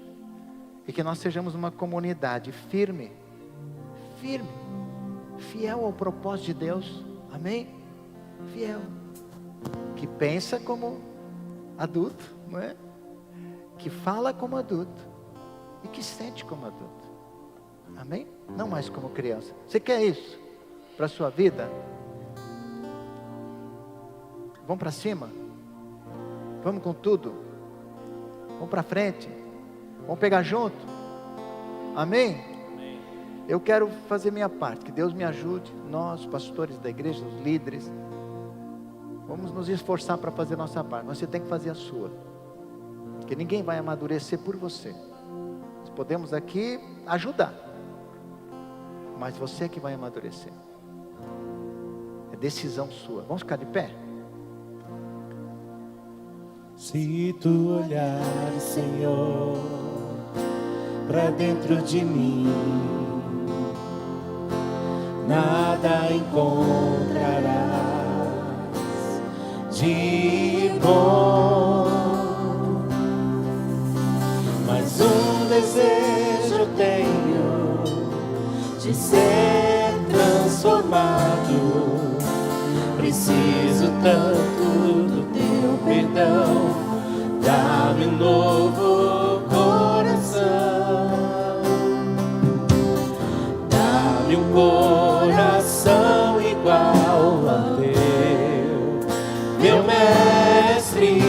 [SPEAKER 4] e que nós sejamos uma comunidade firme, fiel ao propósito de Deus, amém? Fiel, que pensa como adulto, não é? Que fala como adulto e que sente como adulto, amém? Não mais como criança. Você quer isso para a sua vida? Vamos para cima, vamos com tudo, vamos para frente, vamos pegar junto, amém? Eu quero fazer minha parte, que Deus me ajude, nós, pastores da igreja, os líderes, vamos nos esforçar para fazer nossa parte. Você tem que fazer a sua, porque ninguém vai amadurecer por você. Nós podemos aqui ajudar, mas você é que vai amadurecer. É decisão sua. Vamos ficar de pé?
[SPEAKER 5] Se tu olhares, Senhor, para dentro de mim, nada encontrarás de bom, mas um desejo eu tenho de ser transformado. Preciso tanto do teu perdão, dá-me um novo coração, dá-me um coração igual ao teu, meu mestre,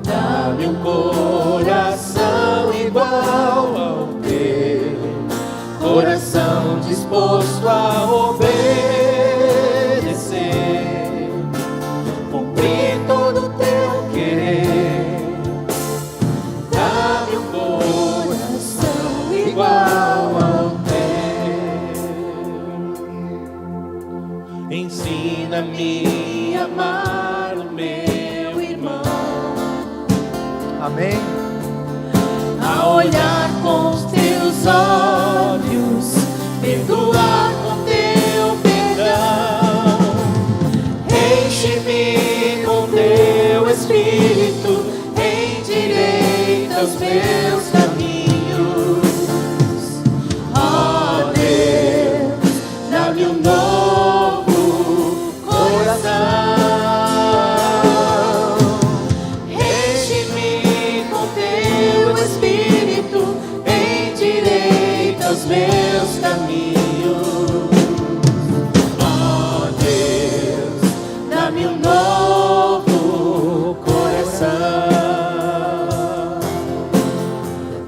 [SPEAKER 5] dá-me um coração igual ao teu, coração disposto a obedecer, cumprir todo o teu querer, dá-me um coração igual ao teu, ensina-me a amar o meu irmão,
[SPEAKER 4] Amém?
[SPEAKER 3] a olhar com os teus olhos, perdoar com teu perdão,
[SPEAKER 5] enche-me com teu Espírito,
[SPEAKER 3] endireita os meus caminhos. Ó Deus, dá-me um novo coração, enche-me com teu Espírito, endireita os meus caminhos. Ó Deus, dá-me um novo coração.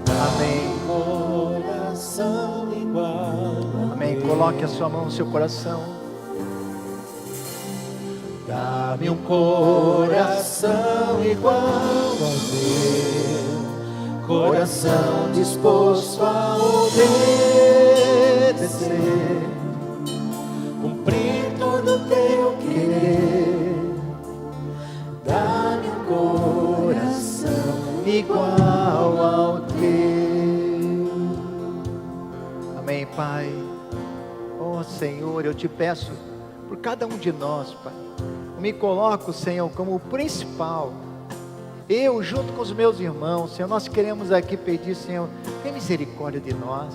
[SPEAKER 4] Amém.
[SPEAKER 5] coração igual.
[SPEAKER 4] Amém. Coloque a sua mão no seu coração.
[SPEAKER 5] Dá-me um coração igual ao teu, coração disposto a obedecer, cumprir todo o teu querer. Dá-me um coração
[SPEAKER 4] Igual ao teu. Amém, Pai. Oh Senhor, eu te peço por cada um de nós, Pai. Eu me coloco, Senhor, como o principal. Eu, junto com os meus irmãos, Senhor, nós queremos aqui pedir, Senhor, tem misericórdia de nós.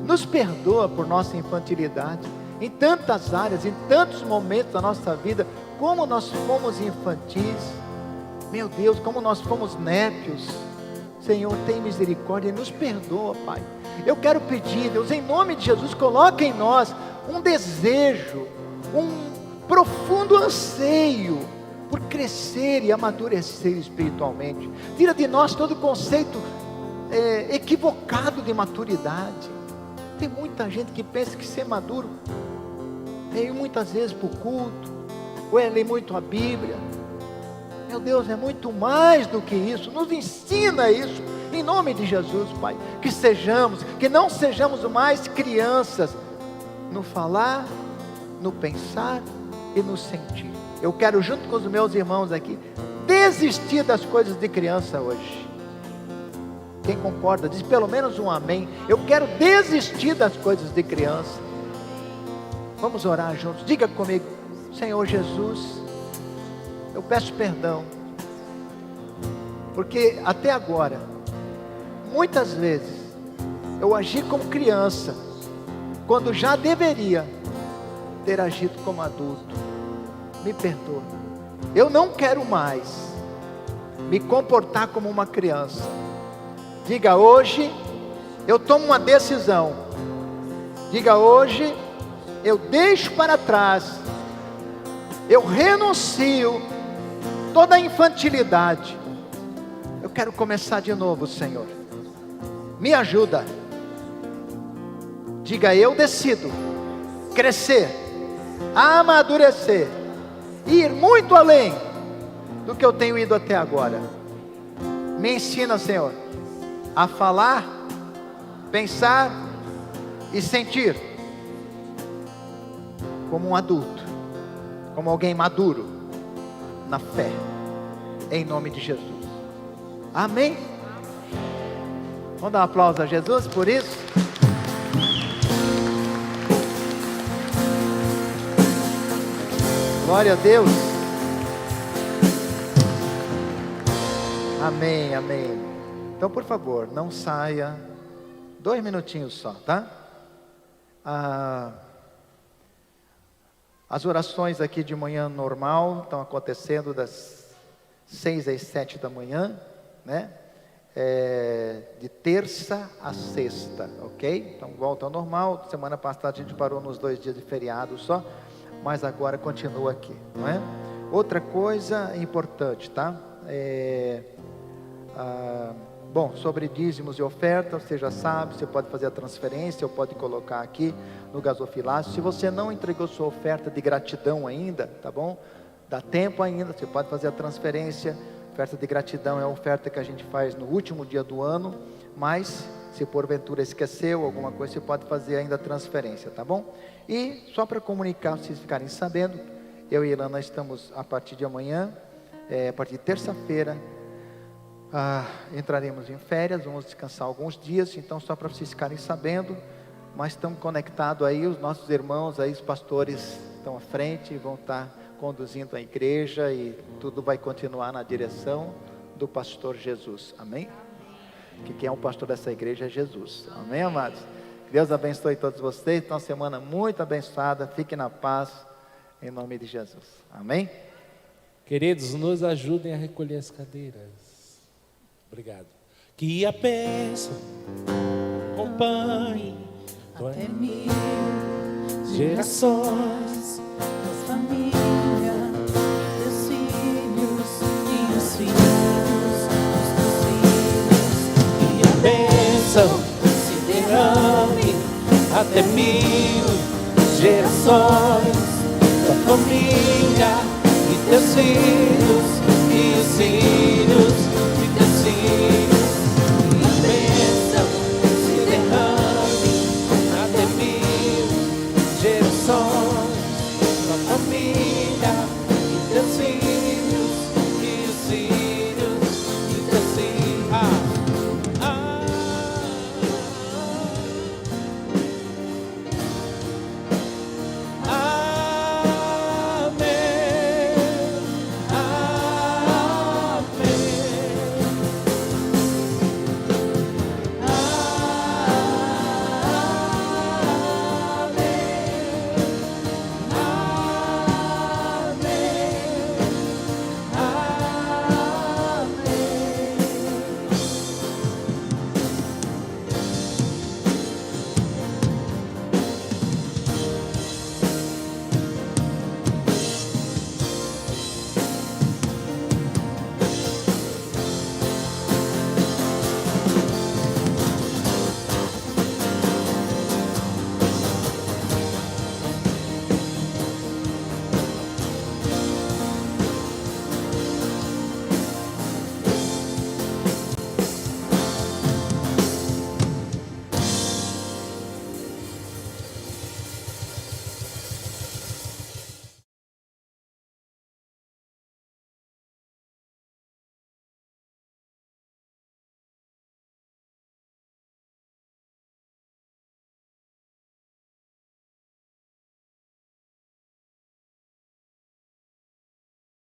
[SPEAKER 4] Nos perdoa por nossa infantilidade, em tantas áreas, em tantos momentos da nossa vida, como nós fomos infantis. Meu Deus, como nós fomos népios. Senhor, tem misericórdia e nos perdoa, Pai. Eu quero pedir, Deus, em nome de Jesus, coloque em nós um desejo, um profundo anseio por crescer e amadurecer espiritualmente. Tira de nós todo conceito equivocado de maturidade. Tem muita gente que pensa que ser maduro é ir muitas vezes para o culto, ou é ler muito a Bíblia. Meu Deus, é muito mais do que isso. Nos ensina isso, em nome de Jesus, Pai. Que não sejamos mais crianças no falar, no pensar e no sentir. Eu quero, junto com os meus irmãos aqui,
[SPEAKER 5] desistir das coisas de criança hoje. Quem concorda, diz pelo menos um amém. Eu quero desistir das coisas de criança. Vamos orar juntos. Diga comigo: Senhor Jesus, eu peço perdão, porque até agora, muitas vezes, eu agi como criança, quando já deveria ter agido como adulto. Me perdoa. Eu não quero mais me comportar como uma criança. Diga: hoje eu tomo uma decisão. Diga: hoje eu deixo para trás, eu renuncio toda a infantilidade. Eu quero começar de novo, Senhor. Me ajuda. Diga: eu decido crescer, amadurecer, ir muito além do que eu tenho ido até agora. Me ensina, Senhor, a falar, pensar e sentir como um adulto, como alguém maduro na fé, em nome de Jesus. Amém? Vamos dar um aplauso a Jesus por isso? Glória a Deus. Amém, amém. Então, por favor, não saia. 2 minutinhos só, tá? As orações aqui de manhã normal estão acontecendo das 6 às 7 da manhã, né? De terça a sexta, ok? Então volta ao normal. Semana passada a gente parou nos 2 dias de feriado só, mas agora continua aqui, não é? Outra coisa importante, tá? Bom, sobre dízimos e ofertas, você já sabe, você pode fazer a transferência, ou pode colocar aqui no gasofilácio. Se você não entregou sua oferta de gratidão ainda, tá bom? Dá tempo ainda, você pode fazer a transferência. Oferta de gratidão é a oferta que a gente faz no último dia do ano, mas se porventura esqueceu alguma coisa, você pode fazer ainda a transferência, tá bom? E só para comunicar, vocês ficarem sabendo, eu e Ilana estamos a partir de amanhã, a partir de terça-feira, entraremos em férias, vamos descansar alguns dias, então só para vocês ficarem sabendo, mas estamos conectados aí, os nossos irmãos aí, os pastores estão à frente, vão estar conduzindo a igreja e tudo vai continuar na direção do pastor Jesus, amém? Que quem é o pastor dessa igreja é Jesus, amém, amados? Que Deus abençoe todos vocês, então uma semana muito abençoada, fiquem na paz, em nome de Jesus, amém?
[SPEAKER 1] Queridos, nos ajudem a recolher as cadeiras. Obrigado. Que a bênção acompanhe
[SPEAKER 3] até 1000 gerações, das famílias, teus filhos e os filhos dos teus filhos.
[SPEAKER 1] Que a bênção se derrame até 1000 gerações, da família e teus filhos e os filhos de teus filhos.